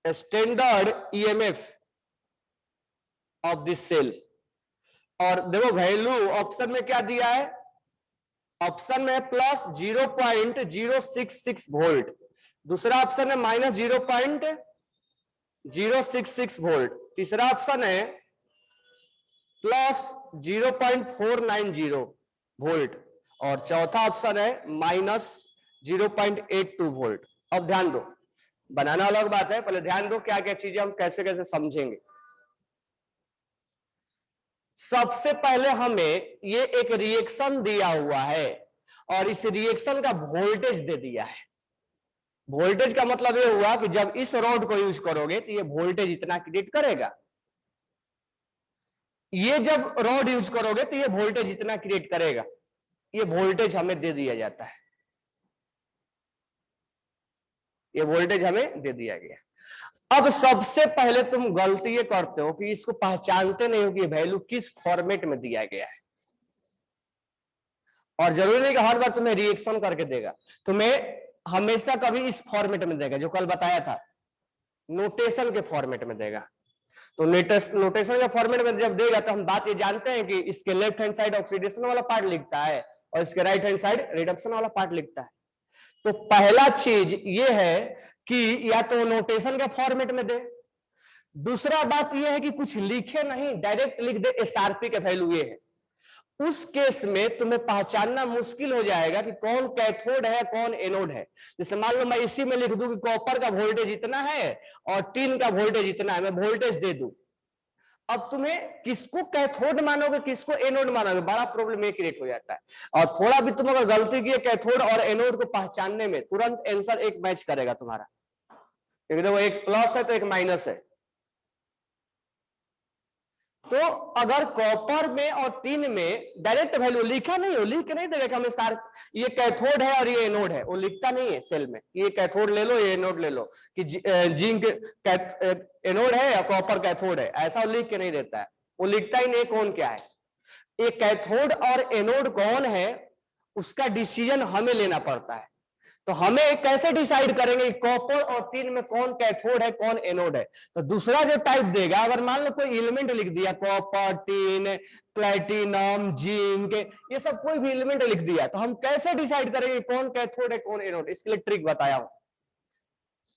standard EMF of this cell. और देखो वैल्यू ऑप्शन में क्या दिया है, ऑप्शन में +0.066 वोल्ट, दूसरा ऑप्शन है -0.066 वोल्ट, तीसरा ऑप्शन है +0.490 वोल्ट, और चौथा ऑप्शन है -0.82 वोल्ट। अब ध्यान दो, बनाना अलग बात है, पहले ध्यान दो क्या क्या चीजें हम कैसे कैसे समझेंगे। सबसे पहले हमें ये एक रिएक्शन दिया हुआ है और इस रिएक्शन का वोल्टेज दे दिया है। वोल्टेज का मतलब ये हुआ कि जब इस रॉड को यूज करोगे तो ये वोल्टेज इतना क्रिएट करेगा, ये जब रॉड यूज करोगे तो ये वोल्टेज इतना क्रिएट करेगा। ये वोल्टेज हमें दे दिया जाता है, ये वोल्टेज हमें दे दिया गया। अब सबसे पहले तुम गलती ये करते हो कि इसको पहचानते नहीं हो कि वैल्यू किस फॉर्मेट में दिया गया है। और जरूरी नहीं कि हर बार तुम्हें रिएक्शन करके देगा, तुम्हें हमेशा कभी इस फॉर्मेट में देगा, जो कल बताया था नोटेशन के फॉर्मेट में देगा। तो नोटेशन के फॉर्मेट में जब देगा तो हम बात ये जानते हैं कि इसके लेफ्ट हैंड साइड ऑक्सीडेशन वाला पार्ट लिखता है और इसके राइट हैंड साइड रिडक्शन वाला पार्ट लिखता है। तो पहला चीज ये है कि या तो नोटेशन के फॉर्मेट में दे, दूसरा बात यह है कि कुछ लिखे नहीं, डायरेक्ट लिख दे एसआरपी के वैल्यू ये है। उस केस में तुम्हें पहचानना मुश्किल हो जाएगा कि कौन कैथोड है कौन एनोड है। जैसे मान लो मैं इसी में लिख दूं कि कॉपर का वोल्टेज इतना है और टिन का वोल्टेज इतना है, मैं वोल्टेज दे दूं। अब तुम्हें किसको कैथोड मानोगे किसको एनोड मानोगे, बड़ा प्रॉब्लम ये क्रिएट हो जाता है। और थोड़ा भी तुम अगर गलती की कैथोड और एनोड को पहचानने में, तुरंत आंसर एक मैच करेगा तुम्हारा, क्योंकि देखो एक प्लस है तो एक माइनस है। तो अगर कॉपर में और टिन में डायरेक्ट वैल्यू लिखा नहीं हो, लिख के नहीं देगा हमें सार ये कैथोड है और ये एनोड है, वो लिखता नहीं है सेल में, ये कैथोड ले लो ये एनोड ले लो, कि जिंक एनोड है या कॉपर कैथोड है, ऐसा वो लिख के नहीं देता है। वो लिखता ही नहीं कौन क्या है। ये कैथोड और एनोड कौन है उसका डिसीजन हमें लेना पड़ता है। तो हमें कैसे डिसाइड करेंगे कॉपर और टिन में कौन कैथोड है कौन एनोड है। तो दूसरा जो टाइप देगा, अगर मान लो कोई एलिमेंट लिख दिया कॉपर टिन प्लेटिनम जिंक, ये सब कोई भी एलिमेंट लिख दिया, तो हम कैसे डिसाइड करेंगे कौन कैथोड है कौन एनोड। इसके लिए ट्रिक बताया हूं,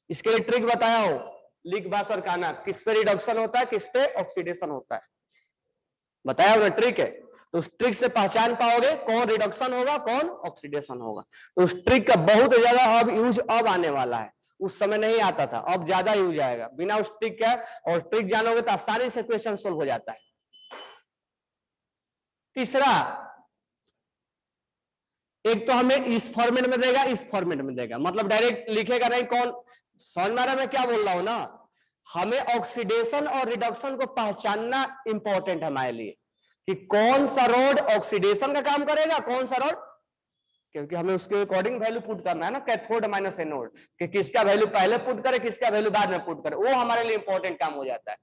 इसके लिए ट्रिक बताया हूं, लिख बास और कहना किस पे रिडक्शन होता है किस पे ऑक्सीडेशन होता है, बताया हुआ ट्रिक है। तो उस ट्रिक से पहचान पाओगे कौन रिडक्शन होगा कौन ऑक्सीडेशन होगा। तो उस ट्रिक का बहुत ज्यादा अब यूज अब आने वाला है, उस समय नहीं आता था, अब ज्यादा यूज आएगा बिना उस ट्रिक का। और ट्रिक जानोगे तो आसानी से क्वेश्चन सोल्व हो जाता है। तीसरा, एक तो हमें इस फॉर्मेट में देगा इस फॉर्मेट में देगा, मतलब डायरेक्ट लिखेगा नहीं कौन। समझ में आ रहा मैं क्या बोल रहा हूं ना, हमें ऑक्सीडेशन और रिडक्शन को पहचानना इंपॉर्टेंट है हमारे लिए, कि कौन सा रॉड ऑक्सीडेशन का काम करेगा कौन सा रॉड, क्योंकि हमें उसके अकॉर्डिंग वैल्यू पुट करना है ना, कैथोड माइनस एनोड, कि किसका वैल्यू पहले पुट करे किसका वैल्यू बाद में पुट करे, वो हमारे लिए इंपॉर्टेंट काम हो जाता है।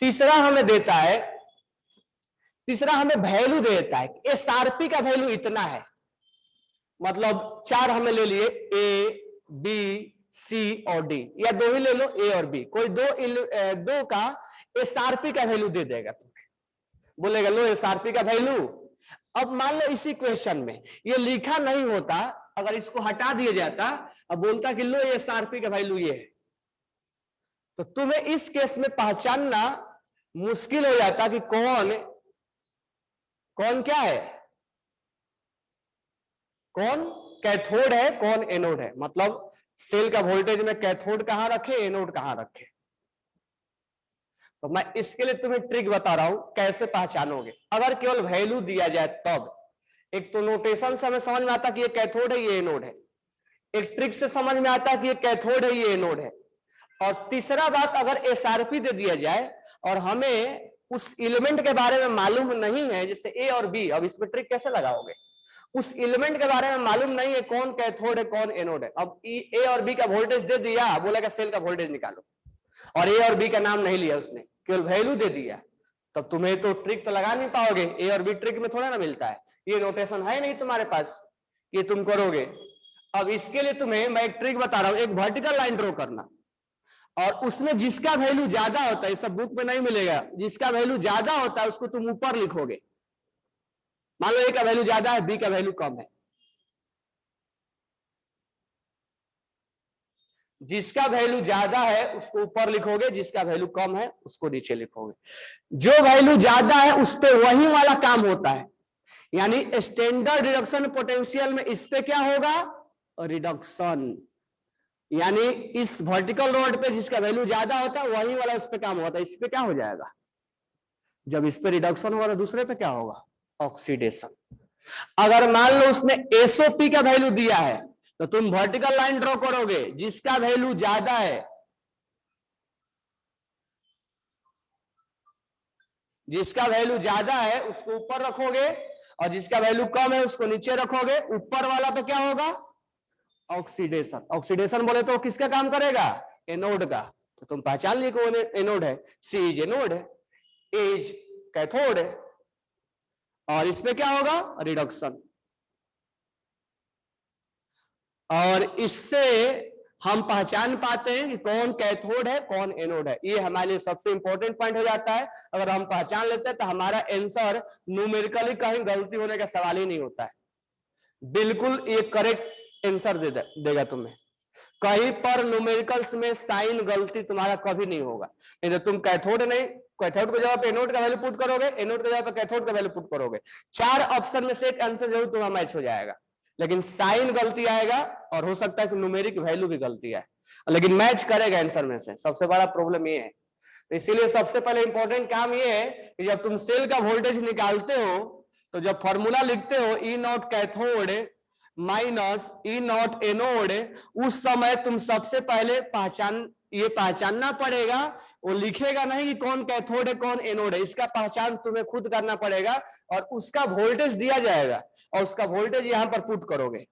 तीसरा हमें देता है, तीसरा हमें वैल्यू देता है, एसआरपी का वैल्यू इतना है, मतलब चार हमें ले लिए ए बी सी और डी, या दो ही ले लो ए और बी, कोई दो का एसआरपी का वैल्यू दे देगा तुम्हें, बोलेगा लो एसआरपी का वैल्यू। अब मान लो इसी क्वेश्चन में ये लिखा नहीं होता, अगर इसको हटा दिया जाता, अब बोलता कि लो एसआरपी का वैल्यू ये है, तो तुम्हें इस केस में पहचानना मुश्किल हो जाता कि कौन कौन क्या है, कौन कैथोड है कौन एनोड है। मतलब सेल का वोल्टेज में कैथोड कहां रखे, एनोड कहां रखे। तो मैं इसके लिए तुम्हें ट्रिक बता रहा हूं कैसे पहचानोगे। अगर केवल वैल्यू दिया जाए तब, एक तो नोटेशन से हमें समझ में आता कि ये कैथोड है ये एनोड है, एक ट्रिक से समझ में आता है कि ये कैथोड है ये एनोड है, और तीसरा बात अगर एसआरपी दे दिया जाए और हमें उस एलिमेंट के बारे में मालूम नहीं है, जैसे ए और बी, अब इसमें ट्रिक कैसे लगाओगे, उस एलिमेंट के बारे में मालूम नहीं है कौन कैथोड है कौन एनोड है। अब ए और बी का वोल्टेज दे दिया, बोला कि सेल का वोल्टेज निकालो, और ए और बी का नाम नहीं लिया उसने, केवल वैल्यू दे दिया, तब तुम्हें तो ट्रिक तो लगा नहीं पाओगे। ए और बी ट्रिक में थोड़ा ना मिलता है, ये नोटेशन है नहीं तुम्हारे पास, ये तुम करोगे। अब इसके लिए तुम्हें मैं एक ट्रिक बता रहा हूं, एक वर्टिकल लाइन ड्रॉ करना, और उसमें जिसका वैल्यू ज्यादा होता है, सब बुक में नहीं मिलेगा, जिसका वैल्यू ज्यादा होता है उसको तुम ऊपर लिखोगे। मान लो ए का वैल्यू ज्यादा है, बी का वैल्यू कम है, जिसका वैल्यू ज्यादा है उसको ऊपर लिखोगे, जिसका वैल्यू कम है उसको नीचे लिखोगे। जो वैल्यू ज्यादा है उस पे वही वाला काम होता है, यानी स्टैंडर्ड रिडक्शन पोटेंशियल में इस पे क्या होगा, रिडक्शन, यानी इस वर्टिकल रोड पे जिसका वैल्यू ज्यादा होता है वही वाला उस पे काम होता है। इस पे क्या हो जाएगा, जब इस पे रिडक्शन होगा तो दूसरे पे क्या होगा, ऑक्सीडेशन। अगर मान लो उसने एसओपी का वैल्यू दिया है तो तुम वर्टिकल लाइन ड्रॉ करोगे, जिसका वैल्यू ज्यादा है, जिसका वैल्यू ज्यादा है उसको ऊपर रखोगे, और जिसका वैल्यू कम है उसको नीचे रखोगे। ऊपर वाला पे क्या होगा, ऑक्सीडेशन। ऑक्सीडेशन बोले तो किसका काम करेगा, एनोड का, तो तुम पहचान लिए कौन एनोड है, सी इज एनोड है, ए इज कैथोड है, और इसमें क्या होगा, रिडक्शन। और इससे हम पहचान पाते हैं कि कौन कैथोड है कौन एनोड है। ये हमारे लिए सबसे इंपॉर्टेंट पॉइंट हो जाता है। अगर हम पहचान लेते हैं तो हमारा आंसर न्यूमेरिकली कहीं गलती होने का सवाल ही नहीं होता है, बिल्कुल ये करेक्ट आंसर देगा तुम्हें। कहीं पर न्यूमेरिकल्स में साइन गलती तुम्हारा कभी नहीं होगा। नहीं तो तुम कैथोड नहीं, कैथोड की जगह पे एनोड का वैल्यू पुट करोगे, एनोड की जगह पे कैथोड का वैल्यू पुट करोगे, 4 ऑप्शन में से एक आंसर जरूर तुम्हारा मैच हो जाएगा, लेकिन साइन गलती आएगा और हो सकता है कि न्यूमेरिक वैल्यू भी गलती आए, लेकिन मैच करेगा आंसर में से। सबसे बड़ा प्रॉब्लम ये है। तो इसीलिए सबसे पहले इंपॉर्टेंट काम ये है कि जब तुम सेल का वोल्टेज निकालते हो तो जब फॉर्मूला लिखते हो E naught cathode minus E naught anode, उस समय तुम सबसे पहले पहचानना पड़ेगा, वो लिखेगा नहीं कि कौन कैथोड है कौन एनोड है, इसका पहचान तुम्हें खुद करना पड़ेगा, और उसका वोल्टेज दिया जाएगा और उसका वोल्टेज यहां पर पुट करोगे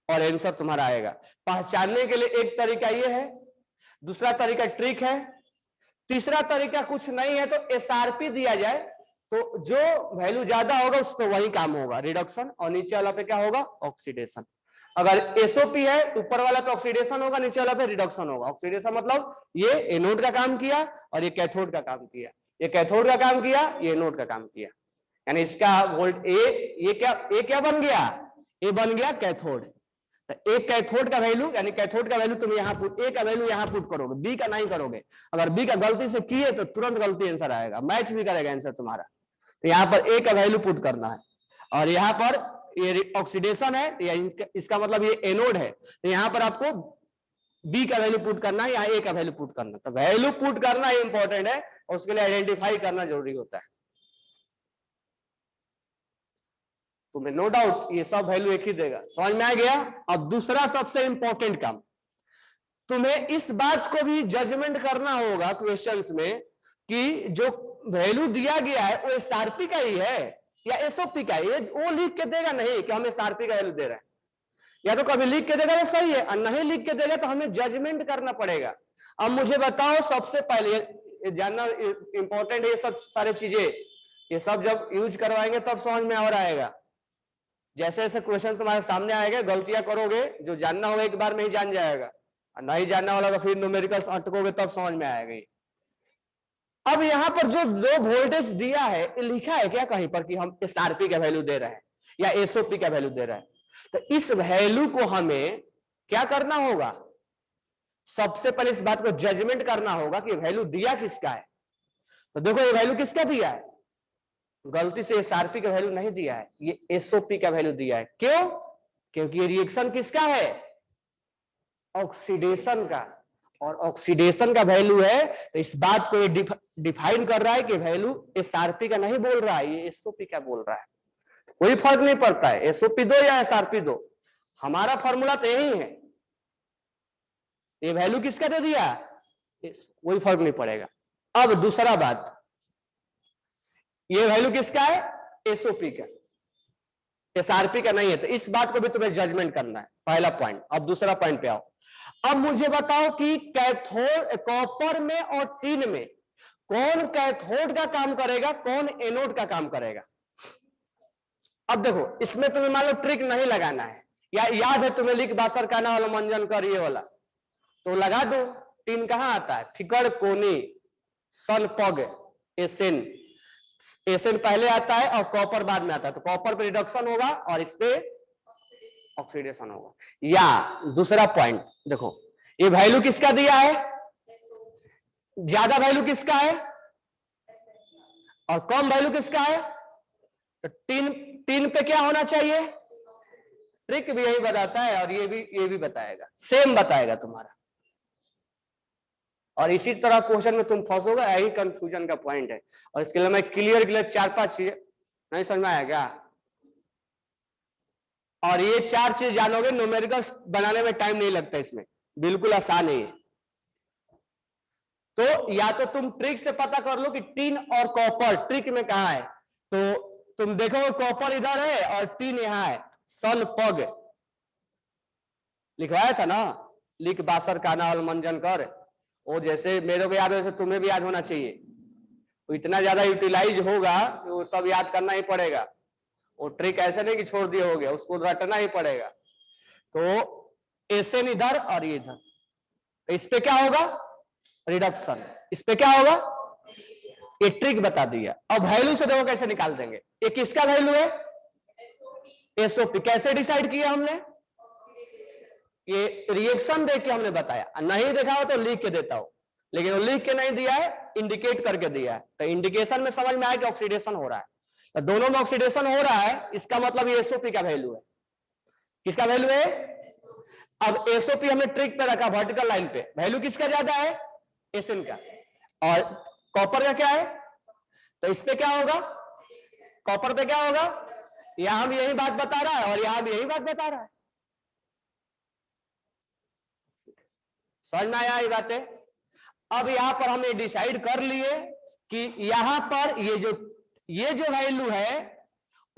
और आंसर तुम्हारा आएगा। पहचानने के लिए एक तरीका ये है, दूसरा तरीका ट्रिक है, तीसरा तरीका कुछ नहीं है तो एसआरपी दिया जाए तो जो वैल्यू ज्यादा होगा उस पर वही काम होगा, रिडक्शन, और नीचे वाला पे क्या होगा, ऑक्सीडेशन। अगर एसओपी है ऊपर वाला पे ऑक्सीडेशन होगा, नीचे वाला पे रिडक्शन होगा। ऑक्सीडेशन मतलब ये एनोड का काम किया और ये कैथोड का काम किया, ये कैथोड का काम किया ये एनोड का काम किया, यानी इसका वोल्ट ये क्या बन गया, ए बन गया कैथोड। तो एक कैथोड का वैल्यू, यानी कैथोड का वैल्यू तुम यहाँ पुट, ए का वैल्यू यहाँ पुट करोगे, बी का नहीं करोगे। अगर बी का गलती से किए तो तुरंत गलती आंसर आएगा, मैच भी करेगा आंसर तुम्हारा। तो यहाँ पर ए का वैल्यू पुट करना है, और यहाँ पर ये ऑक्सीडेशन है या इसका मतलब ये एनोड है, तो यहाँ पर आपको बी का वैल्यू पुट करना है या ए का वैल्यू पुट करना। तो वैल्यू पुट करना इंपॉर्टेंट है और उसके लिए आइडेंटिफाई करना जरूरी होता है। तुम्हें नो डाउट ये सब वैल्यू एक ही देगा, समझ में आ गया। अब दूसरा सबसे इंपॉर्टेंट काम, तुम्हें इस बात को भी जजमेंट करना होगा क्वेश्चंस में कि जो वैल्यू दिया गया है वो एसआरपी का ही है या एसओपी का है। वो लिख के देगा नहीं कि हम एसआरपी का वैल्यू दे रहे हैं, या तो कभी लिख के देगा तो सही है, और नहीं लिख के देगा तो हमें जजमेंट करना पड़ेगा। अब मुझे बताओ, सबसे पहले जानना इंपॉर्टेंट है ये सब सारी चीजें, ये सब जब यूज करवाएंगे तब समझ में और आएगा। जैसे जैसे क्वेश्चन तुम्हारे सामने आएगा गलतियां करोगे, जो जानना होगा एक बार में ही जान जाएगा, और नहीं जानना वाला तो फिर न्यूमेरिकल्स अटकोगे तब समझ में आएगा। अब यहां पर जो वोल्टेज दिया है लिखा है क्या कहीं पर कि हम एसआरपी का वैल्यू दे रहे हैं या एसओपी का वैल्यू दे रहे हैं? तो इस वैल्यू को हमें क्या करना होगा, सबसे पहले इस बात को जजमेंट करना होगा कि वैल्यू दिया किसका है। तो देखो ये वैल्यू किसका दिया है, गलती से एसआरपी का वैल्यू नहीं दिया है, ये एसओपी का वैल्यू दिया है। क्यों? क्योंकि ये रिएक्शन किसका है, ऑक्सीडेशन का, और ऑक्सीडेशन का वैल्यू है, तो इस बात को ये डिफाइन कर रहा है कि वैल्यू एसआरपी का नहीं बोल रहा है, ये एसओपी का बोल रहा है। कोई फर्क नहीं पड़ता है एसओपी दो या एसआरपी दो, हमारा फॉर्मूला तो यही है। ये वैल्यू किसका दे दिया, कोई फर्क नहीं पड़ेगा। अब दूसरा बात, ये वैल्यू किसका है, एसओपी का, एसआरपी का नहीं है, तो इस बात को भी तुम्हें जजमेंट करना है, पहला पॉइंट। अब दूसरा पॉइंट पे आओ। अब मुझे बताओ कि कैथोड, कॉपर में और टिन में कौन कैथोड का काम करेगा, कौन एनोड का काम करेगा। अब देखो इसमें तुम्हें मान लो ट्रिक नहीं लगाना है, या याद है तुम्हें लिख बासर कहना वाला मंजन कर ये वाला, तो लगा दो। टिन कहां आता है, फिकर कोनी सन पग एसेन, एसेन पहले आता है और कॉपर बाद में आता है, तो कॉपर पे रिडक्शन होगा और इस पे ऑक्सीडेशन होगा। या दूसरा पॉइंट देखो, ये वैल्यू किसका दिया है, ज्यादा वैल्यू किसका है और कम वैल्यू किसका है, तो टिन पे क्या होना चाहिए, ट्रिक भी यही बताता है और ये भी बताएगा, सेम बताएगा तुम्हारा। और इसी तरह क्वेश्चन में तुम फंसोगे, यही कंफ्यूजन का पॉइंट है। और इसके लिए मैं क्लियर 4-5 चीजें, नहीं समझ में आया क्या, और ये 4 चीज जानोगे, न्यूमेरिकल्स बनाने में टाइम नहीं लगता, इसमें बिल्कुल आसान है। तो या तो तुम ट्रिक से पता कर लो कि टिन और कॉपर ट्रिक में कहा है, तो तुम देखो कॉपर इधर है और टिन यहां है, सन पग लिखवाया था ना, लिख बासर काना मंजन कर, वो जैसे मेरे को याद है वैसे तुम्हें भी याद होना चाहिए। तो इतना ज्यादा यूटिलाइज होगा कि वो सब याद करना ही पड़ेगा, वो ट्रिक ऐसे नहीं कि छोड़ दिए हो गया, उसको रटना ही पड़ेगा। तो ऐसे इधर और ये इधर, तो इस पे क्या होगा, रिडक्शन, इस पे क्या होगा, ये ट्रिक बता दिया। अब वैल्यू से देखो कैसे निकाल देंगे, ये किसका वैल्यू है, एसओपी। कैसे डिसाइड किया हमने, ये रिएक्शन देख के हमने बताया, नहीं देखा हो तो लिख के देता हूं, लेकिन वो लिख के नहीं दिया है, इंडिकेट करके दिया है। तो इंडिकेशन में समझ में आया कि ऑक्सीडेशन हो रहा है, तो दोनों में ऑक्सीडेशन हो रहा है, इसका मतलब ये एसओपी का वैल्यू है। किसका वैल्यू है, अब एसओपी हमने ट्रिक पे रखा वर्टिकल लाइन पे, वैल्यू किसका ज्यादा है, एसएन का, और कॉपर का क्या है, तो इस पे क्या होगा, कॉपर पे क्या होगा, यहां भी यही बात बता रहा है और यहां भी यही बात बता रहा है। समझ में आया ये बातें। अब यहां पर हमने डिसाइड कर लिए कि यहां पर ये जो वैल्यू है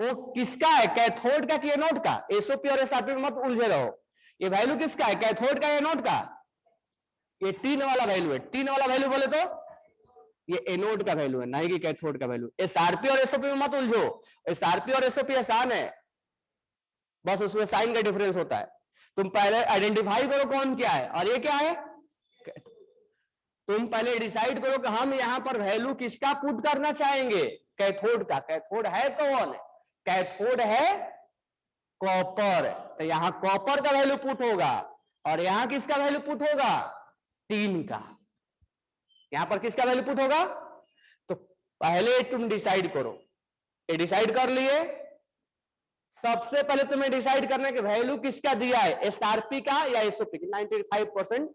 वो किसका है, कैथोड का कि एनोड का, एसओपी और एसआरपी में मत उलझे रहो, ये वैल्यू किसका है, कैथोड का एनोड का, ये टिन वाला वैल्यू है। टिन वाला वैल्यू बोले तो ये एनोड का वैल्यू है, नहीं कि कैथोड का वैल्यू। एसआरपी और एसओपी में मत उलझो, एसआरपी और एसओपी आसान है, बस उसमें साइन का डिफरेंस होता है। तुम पहले आइडेंटिफाई करो कौन क्या है और ये क्या है, तुम पहले डिसाइड करो कि हम यहां पर वैल्यू किसका पुट करना चाहेंगे, कैथोड का। कैथोड है कौन, कैथोड है कॉपर, तो यहां कॉपर का वैल्यू पुट होगा और यहां किसका वैल्यू पुट होगा, टिन का। यहां पर किसका वैल्यू पुट होगा, तो पहले तुम डिसाइड करो, ये डिसाइड कर लिए। सबसे पहले तुम्हें डिसाइड करना है कि वैल्यू किसका दिया है, एसआरपी का या एसओपी का। 95%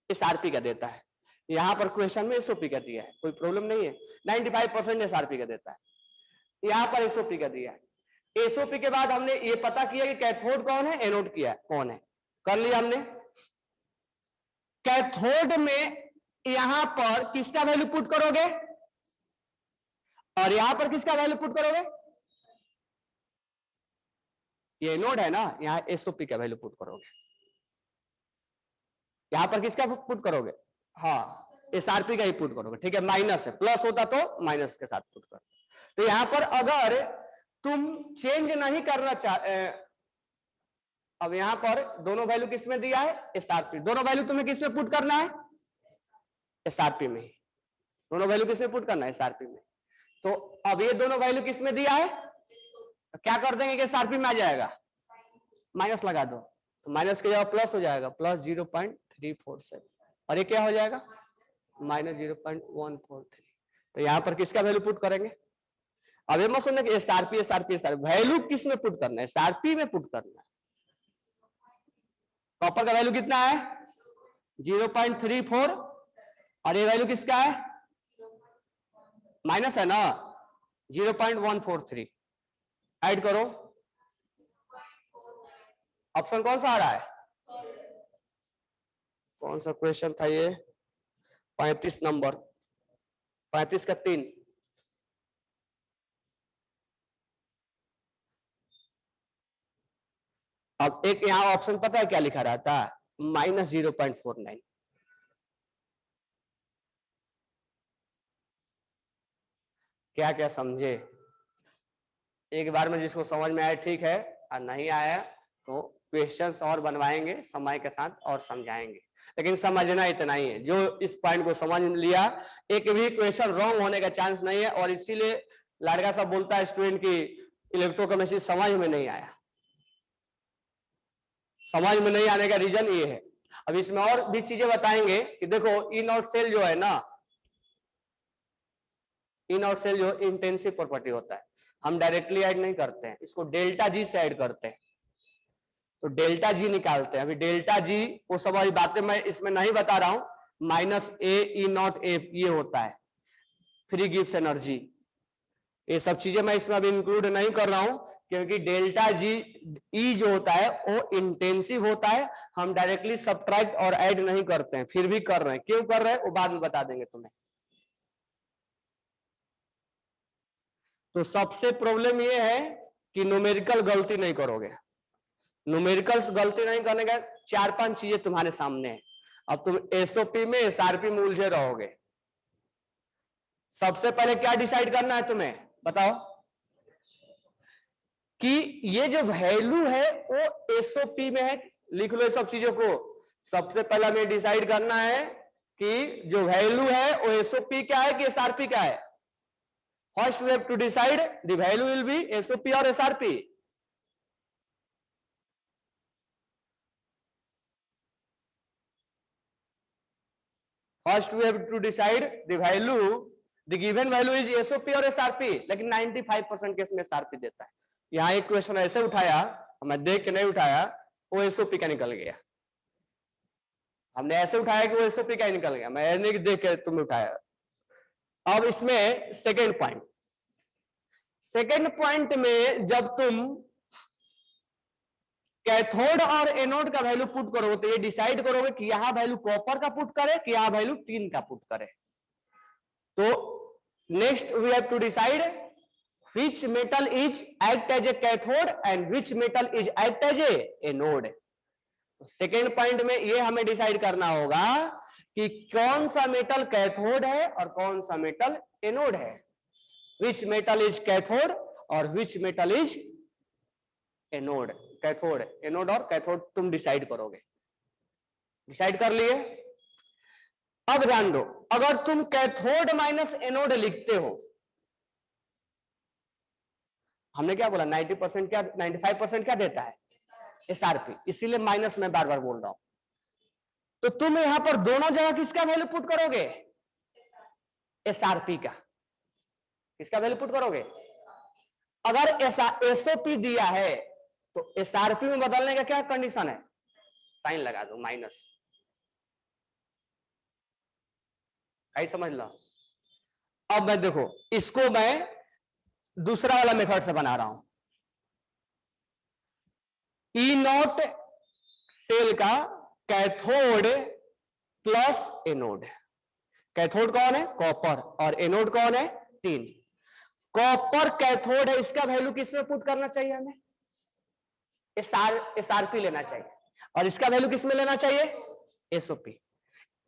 एसआरपी का देता है, यहां पर क्वेश्चन में एसओपी का दिया है, कोई प्रॉब्लम नहीं है। 95% एसआरपी का देता है, यहां पर एसओपी का दिया है। एसओपी के बाद हमने ये पता किया कि कैथोड कौन है, एनोड किया कौन है, कर लिया हमने। कैथोड में यहां पर किसका वैल्यू पुट करोगे और यहां पर किसका वैल्यू पुट करोगे, ये एनोड है ना, यहां एसओपी का वैल्यू पुट करोगे, यहां पर किसका पुट करोगे, हाँ एसआरपी का ही पुट करोगे, ठीक है। माइनस है, प्लस होता तो माइनस के साथ पुट करो। तो यहां पर अगर तुम चेंज नहीं करना अब यहां पर दोनों वैल्यू किसमें दिया है, एसआरपी, दोनों वैल्यू तुम्हें किसमें पुट करना है, एसआरपी में ही। दोनों वैल्यू किसमें पुट करना है? एसआरपी में। तो अब ये दोनों वैल्यू किसमें दिया है, तो क्या कर देंगे कि एसआरपी में आ जाएगा, माइनस लगा दो, तो माइनस के जगह प्लस हो जाएगा, प्लस 0.347, और ये क्या हो जाएगा, माइनस 0.143। तो यहां पर किसका वैल्यू पुट करेंगे? अब ये मत सुनना कि एसआरपी एसआरपी एसआरपी, वैल्यू किस में पुट करना है? एसआरपी में पुट करना है। कॉपर का वैल्यू कितना है? 0.34, और ये वैल्यू किसका है? माइनस है ना, 0.143। ऐड करो, ऑप्शन कौन सा आ रहा है? कौन सा क्वेश्चन था ये? 35 नंबर, 35 का 3। अब एक यहां ऑप्शन पता है क्या लिखा रहता है? -0.49। क्या क्या समझे? एक बार में जिसको समझ में आया ठीक है, और नहीं आया तो क्वेश्चंस और बनवाएंगे समय के साथ और समझाएंगे, लेकिन समझना इतना ही है। जो इस पॉइंट को समझ लिया, एक भी क्वेश्चन रॉन्ग होने का चांस नहीं है। और इसीलिए लड़का सब बोलता है स्टूडेंट की इलेक्ट्रोकेमिस्ट्री समझ में नहीं आया। समझ में नहीं आने का रीजन ये है। अब इसमें और भी चीजें बताएंगे कि देखो ई नॉट सेल जो है ना, ई नॉट सेल जो इंटेंसिव प्रॉपर्टी होता है, हम डायरेक्टली ऐड नहीं करते हैं, इसको डेल्टा जी से ऐड करते हैं। तो डेल्टा जी निकालते हैं। अभी डेल्टा जी वो सब वाली बातें मैं इसमें नहीं बता रहा हूं। Minus A E not a ये होता है, फ्री गिव्स एनर्जी। ये सब चीजें मैं इसमें अभी इंक्लूड नहीं कर रहा हूं, क्योंकि डेल्टा जी ई जो होता है वो इंटेंसिव होता है। हम डायरेक्टली सब्ट्रैक्ट और ऐड नहीं करते हैं, फिर भी कर रहे हैं। क्यों कर रहे हैं वो बाद में बता देंगे तुम्हें। तो सबसे प्रॉब्लम ये है कि न्यूमेरिकल गलती नहीं करोगे। न्यूमेरिकल्स गलती नहीं करने का 4-5 चीजें तुम्हारे सामने है। अब तुम एसओपी में एसआरपी में उलझे रहोगे। सबसे पहले क्या डिसाइड करना है तुम्हें, बताओ, कि ये जो वैल्यू है वो एसओपी में है। लिख लो सब चीजों को। सबसे पहले हमें डिसाइड करना है कि जो वैल्यू है वो एसओपी क्या है कि एसआरपी क्या है। First we have to decide the value will be SOP और SRP. First we have to decide the value, the given value is SOP और एसआरपी, लेकिन 95% केस में एसआरपी देता है। यहां एक क्वेश्चन ऐसे उठाया, मैं देख के नहीं उठाया, वो एसओपी का निकल गया। हमने ऐसे उठाया कि वो एसओपी का निकल गया, मैं नहीं देख के तुमने उठाया। अब इसमें सेकेंड पॉइंट में जब तुम कैथोड और एनोड का वैल्यू पुट करोगे तो ये डिसाइड करोगे कि यहां वैल्यू कॉपर का पुट करे कि यहां वैल्यू टिन का पुट करे। तो next we have to decide which metal is act as a cathode and which metal is act as a anode। Second point में ये हमें डिसाइड करना होगा कि कौन सा मेटल कैथोड है और कौन सा मेटल एनोड है। विच मेटल इज कैथोड और which metal is anode. Cathode anode और कैथोड तुम डिसाइड करोगे। डिसाइड कर लिए। अब ध्यान दो, अगर तुम कैथोड माइनस एनोड लिखते हो, हमने क्या बोला 90% क्या 95% क्या देता है एसआरपी, इसीलिए माइनस में बार बार बोल रहा हूं। तो तुम यहां पर दोनों जगह किसका वैल्यू पुट करोगे? एसआरपी का। किसका वैल्यू पुट करोगे? अगर एसओपी दिया है तो एसआरपी में बदलने का क्या कंडीशन है? साइन लगा दो माइनस। कहीं समझ लो। अब मैं देखो इसको मैं दूसरा वाला मेथड से बना रहा हूं। ई नॉट सेल का कैथोड प्लस एनोड। कैथोड कौन है? कॉपर। और एनोड कौन है? टिन। कॉपर कैथोड है, इसका वैल्यू किसमें पुट करना चाहिए हमें? एसआरपी लेना चाहिए। और इसका वैल्यू किसमें लेना चाहिए? एसओपी।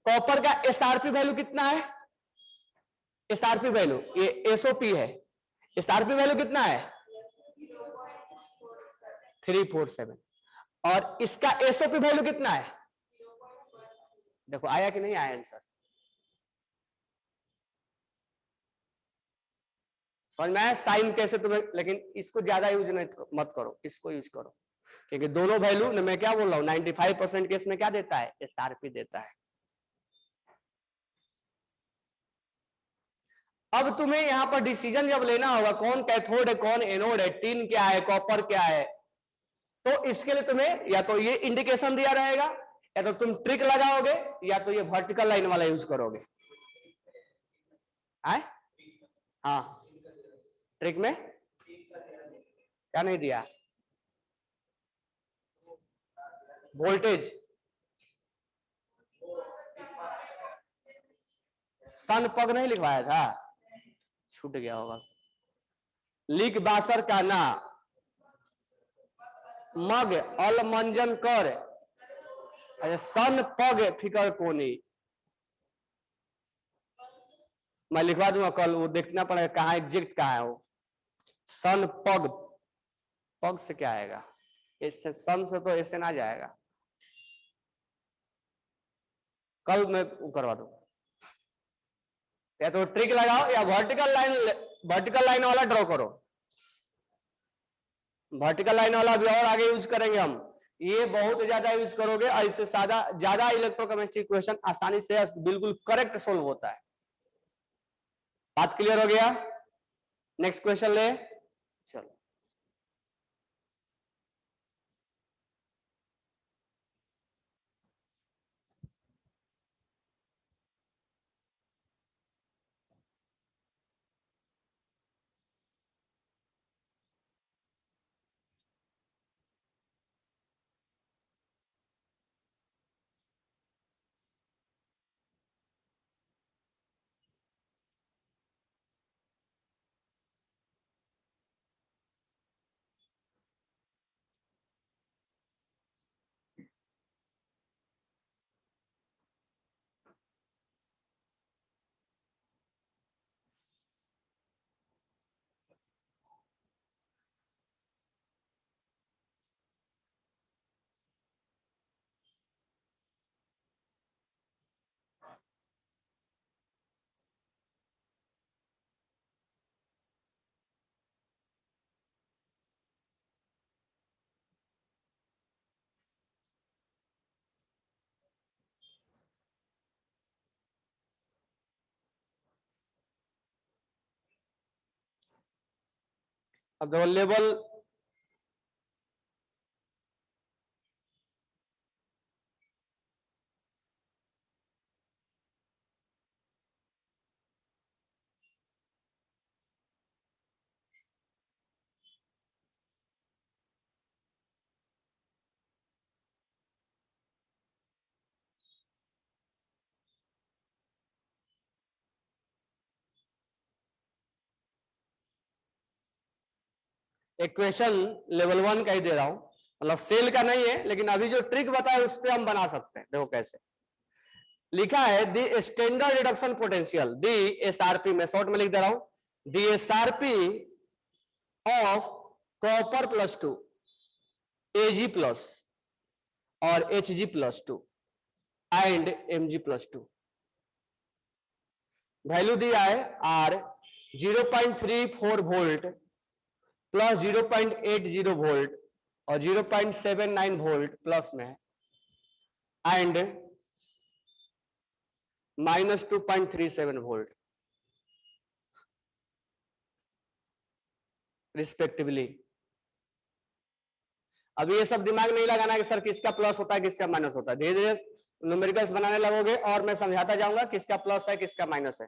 कॉपर का एसआरपी वैल्यू कितना है? एसआरपी वैल्यू ये एसओपी है। एसआरपी वैल्यू कितना है? 347। और इसका एसओपी वैल्यू कितना है? देखो आया कि नहीं आया आंसर? समझ में आया साइन कैसे तुम्हें, लेकिन इसको ज्यादा यूज मत करो, इसको यूज करो, क्योंकि दोनों वैल्यू मैं क्या बोल रहा हूँ 95% केस में क्या देता है, एसआरपी देता है। अब तुम्हें यहां पर डिसीजन जब लेना होगा कौन कैथोड है कौन एनोड है, टिन क्या है कॉपर क्या है, तो इसके लिए तुम्हें या तो ये इंडिकेशन दिया रहेगा, या तो तुम ट्रिक लगाओगे, या तो ये वर्टिकल लाइन वाला यूज करोगे। आए? हाँ, ट्रिक में क्या नहीं दिया, वोल्टेज सन पग नहीं लिखवाया था, छूट गया होगा। लिख बासर का ना मग अल मंजन कर, अच्छा सन पग फिकर कोनी, मैं लिखवा दूंगा कल, वो देखना पड़ेगा कहाँ एग्जैक्ट कहाँ है वो। सन पग, पग से क्या आएगा, इससे सन से तो ऐसे ना जाएगा, कल मैं वो करवा दूंगा। या तो ट्रिक लगाओ या वर्टिकल लाइन वाला ड्रॉ करो, वर्टिकल लाइन वाला भी और आगे यूज करेंगे हम, ये बहुत ज्यादा यूज करोगे और इससे ज्यादा इलेक्ट्रोकेमिस्ट्री क्वेश्चन आसानी से बिल्कुल करेक्ट सोल्व होता है। बात क्लियर हो गया? नेक्स्ट क्वेश्चन ले चलो। अब देखो लेवल इक्वेशन लेवल 1 का ही दे रहा हूं, मतलब सेल का नहीं है, लेकिन अभी जो ट्रिक बताया उस पर हम बना सकते हैं। देखो कैसे लिखा है, the standard reduction potential the SRP, मैं शॉर्ट में लिख दे रहा हूं, दी एसआरपी ऑफ कॉपर +2 Ag+ और Hg+2 एंड Mg+2, वैल्यू दिया है R 0.34 वोल्ट प्लस 0.80 वोल्ट और 0.79 वोल्ट प्लस में एंड -2.37 वोल्ट रिस्पेक्टिवली। अब ये सब दिमाग नहीं लगाना कि सर किसका प्लस होता है किसका माइनस होता है, धीरे धीरे न्यूमेरिकल्स बनाने लगोगे और मैं समझाता जाऊंगा किसका प्लस है किसका माइनस है।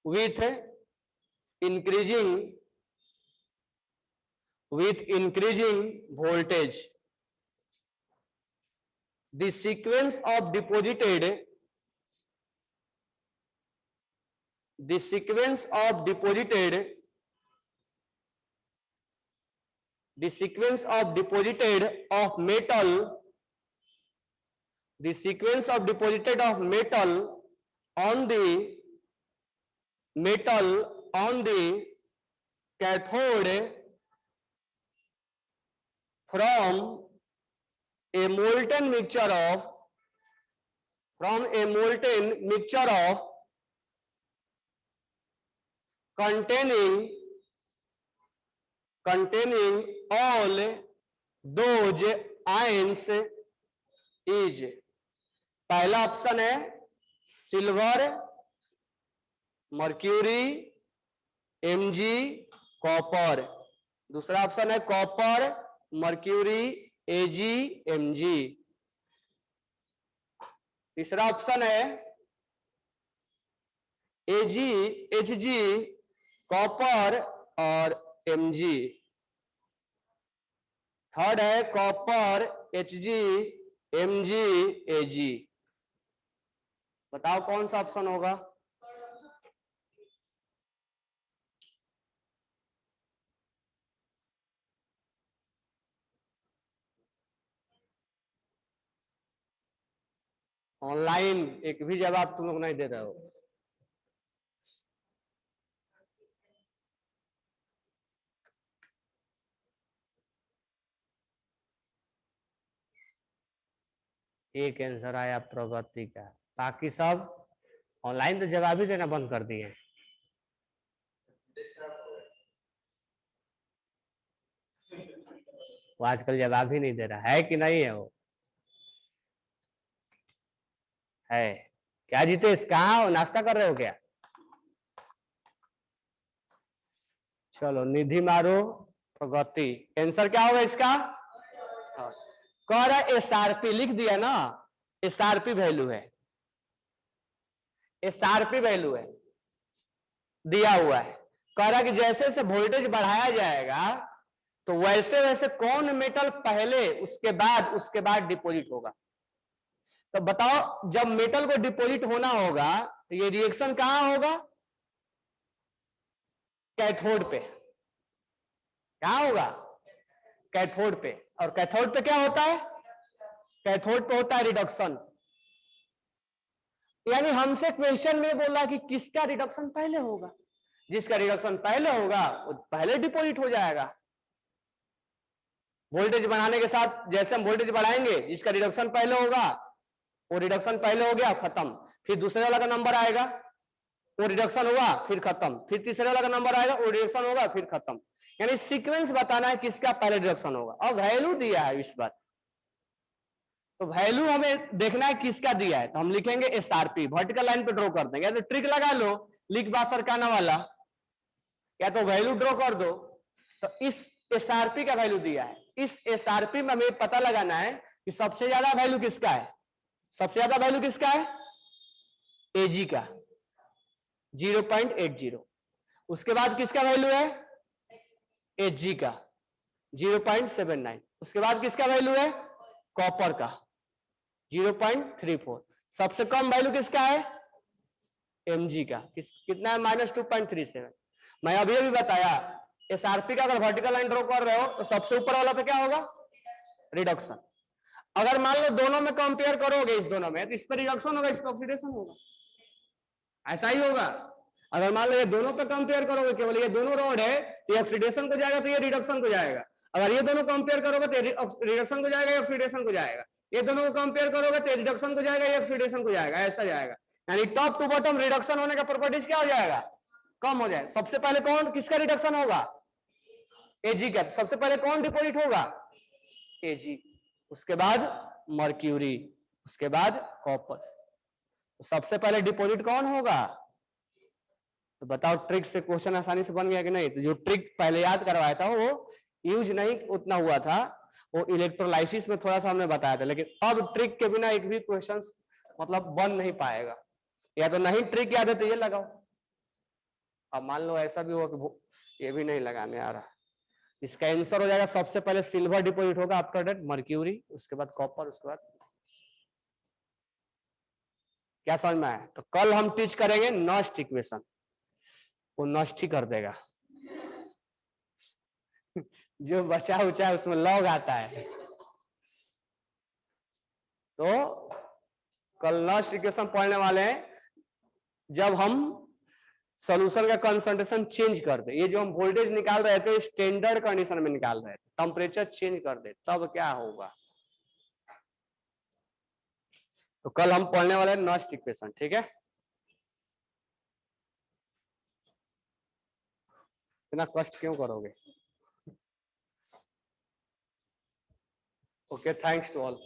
With increasing voltage the sequence of deposited of metal on the cathode from a molten mixture of containing all those ions is, पहला ऑप्शन है सिल्वर, मर्क्यूरी, Mg, कॉपर। दूसरा ऑप्शन है कॉपर, मर्क्यूरी, Ag, Mg। तीसरा ऑप्शन है Ag, Hg, कॉपर और Mg। थर्ड है कॉपर, Hg, Mg, Ag। बताओ कौन सा ऑप्शन होगा? ऑनलाइन एक भी जवाब तुम लोग नहीं दे रहे हो। एक आंसर आया प्रगति का, बाकी सब ऑनलाइन तो जवाब ही देना बंद कर दिए। वो आजकल जवाब ही नहीं दे रहा है कि नहीं है? वो है क्या? जीतेश कहाँ हो? नाश्ता कर रहे हो क्या? चलो निधि मारो प्रगति। आंसर क्या होगा इसका? कह रहा एसआरपी लिख दिया ना, एसआरपी वैल्यू है, एसआरपी वैल्यू है दिया हुआ है। कह रहा कि जैसे जैसे वोल्टेज बढ़ाया जाएगा तो वैसे वैसे कौन मेटल पहले उसके बाद डिपॉजिट होगा। तो बताओ जब मेटल को डिपॉजिट होना होगा तो ये रिएक्शन कहां होगा? कैथोड पे। कहां होगा? कैथोड पे। और कैथोड पे क्या होता है? कैथोड पे होता है रिडक्शन। यानी हमसे क्वेश्चन में बोला कि किसका रिडक्शन पहले होगा। जिसका रिडक्शन पहले होगा वो पहले डिपॉजिट हो जाएगा। वोल्टेज बढ़ाने के साथ जैसे हम वोल्टेज बढ़ाएंगे, जिसका रिडक्शन पहले होगा वो रिडक्शन पहले हो गया, खत्म। फिर दूसरे वाला का नंबर आएगा, वो रिडक्शन हुआ फिर खत्म। फिर तीसरे वाला का नंबर आएगा, वो रिडक्शन होगा फिर खत्म। यानी सीक्वेंस बताना है किसका पहले रिडक्शन होगा। और वैल्यू दिया है इस बात, तो वैल्यू हमें देखना है किसका दिया है। तो हम लिखेंगे एसआरपी, वर्टिकल लाइन पे ड्रॉ कर देंगे। तो ट्रिक लगा लो, लिख बा सरकाना वाला, या तो वैल्यू ड्रॉ कर दो। तो इस एसआरपी का वैल्यू दिया है, इस एसआरपी में हमें पता लगाना है कि सबसे ज्यादा वैल्यू किसका है। सबसे ज्यादा वैल्यू किसका है? एजी का 0.80। उसके बाद किसका वैल्यू है? एचजी का 0.79। उसके बाद किसका वैल्यू है? कॉपर का 0.34। सबसे कम वैल्यू किसका है? एमजी का कितना है? -2.37। मैं अभी अभी बताया एसआरपी का अगर वर्टिकल लाइन ड्रॉ कर रहे हो तो सबसे ऊपर वाला पे क्या होगा? रिडक्शन। अगर मान लो दोनों में कंपेयर करोगे, इस दोनों में, तो इस पर रिडक्शन होगा, इस पर ऑक्सीडेशन होगा। ऐसा ही होगा। अगर मान लो ये दोनों पे कंपेयर करोगे, केवल ये दोनों रॉड है तो ये ऑक्सीडेशन को जाएगा तो ये रिडक्शन को जाएगा। अगर ये दोनों कंपेयर करोगे तो रिडक्शन को जाएगा, ये ऑक्सीडेशन को जाएगा। ये दोनों को कंपेयर करोगे तो रिडक्शन को जाएगा, ये ऑक्सीडेशन को जाएगा। ऐसा जाएगा, यानी टॉप टू बॉटम रिडक्शन होने का प्रॉपर्टीज क्या हो जाएगा? कम हो जाएगा। सबसे पहले कौन किसका रिडक्शन होगा? एजी का। सबसे पहले कौन डिपॉजिट होगा? एजी। उसके बाद मर्क्यूरी, उसके बाद कॉपर। सबसे पहले डिपॉजिट कौन होगा? तो बताओ ट्रिक से क्वेश्चन आसानी से बन गया कि नहीं? तो जो ट्रिक पहले याद करवाया था वो यूज नहीं उतना हुआ था, वो इलेक्ट्रोलाइसिस में थोड़ा सा हमने बताया था। लेकिन अब ट्रिक के बिना एक भी क्वेश्चन मतलब बन नहीं पाएगा। या तो नहीं ट्रिक याद है तो ये लगाओ। अब मान लो ऐसा भी हो कि ये भी नहीं लगाने आ रहा, इसका आंसर हो जाएगा सबसे पहले सिल्वर डिपॉजिट होगा, आफ्टर दैट मर्क्यूरी, उसके बाद कॉपर, उसके बाद। क्या समझ में आया? तो कल हम टीच करेंगे नॉस्ट इक्वेशन, वो नष्ट ही कर देगा। जो बचा उचा है उसमें लॉग आता है। तो कल नॉस्ट इक्वेशन पढ़ने वाले हैं, जब हम सॉल्यूशन का कंसंट्रेशन चेंज कर दे। ये जो हम वोल्टेज निकाल रहे थे स्टैंडर्ड कंडीशन में निकाल रहे थे, टेम्परेचर चेंज कर दे तब क्या होगा। तो कल हम पढ़ने वाले हैं नॉस्ट इक्वेशन, ठीक है। इतना कष्ट क्यों करोगे? Okay, thanks to all.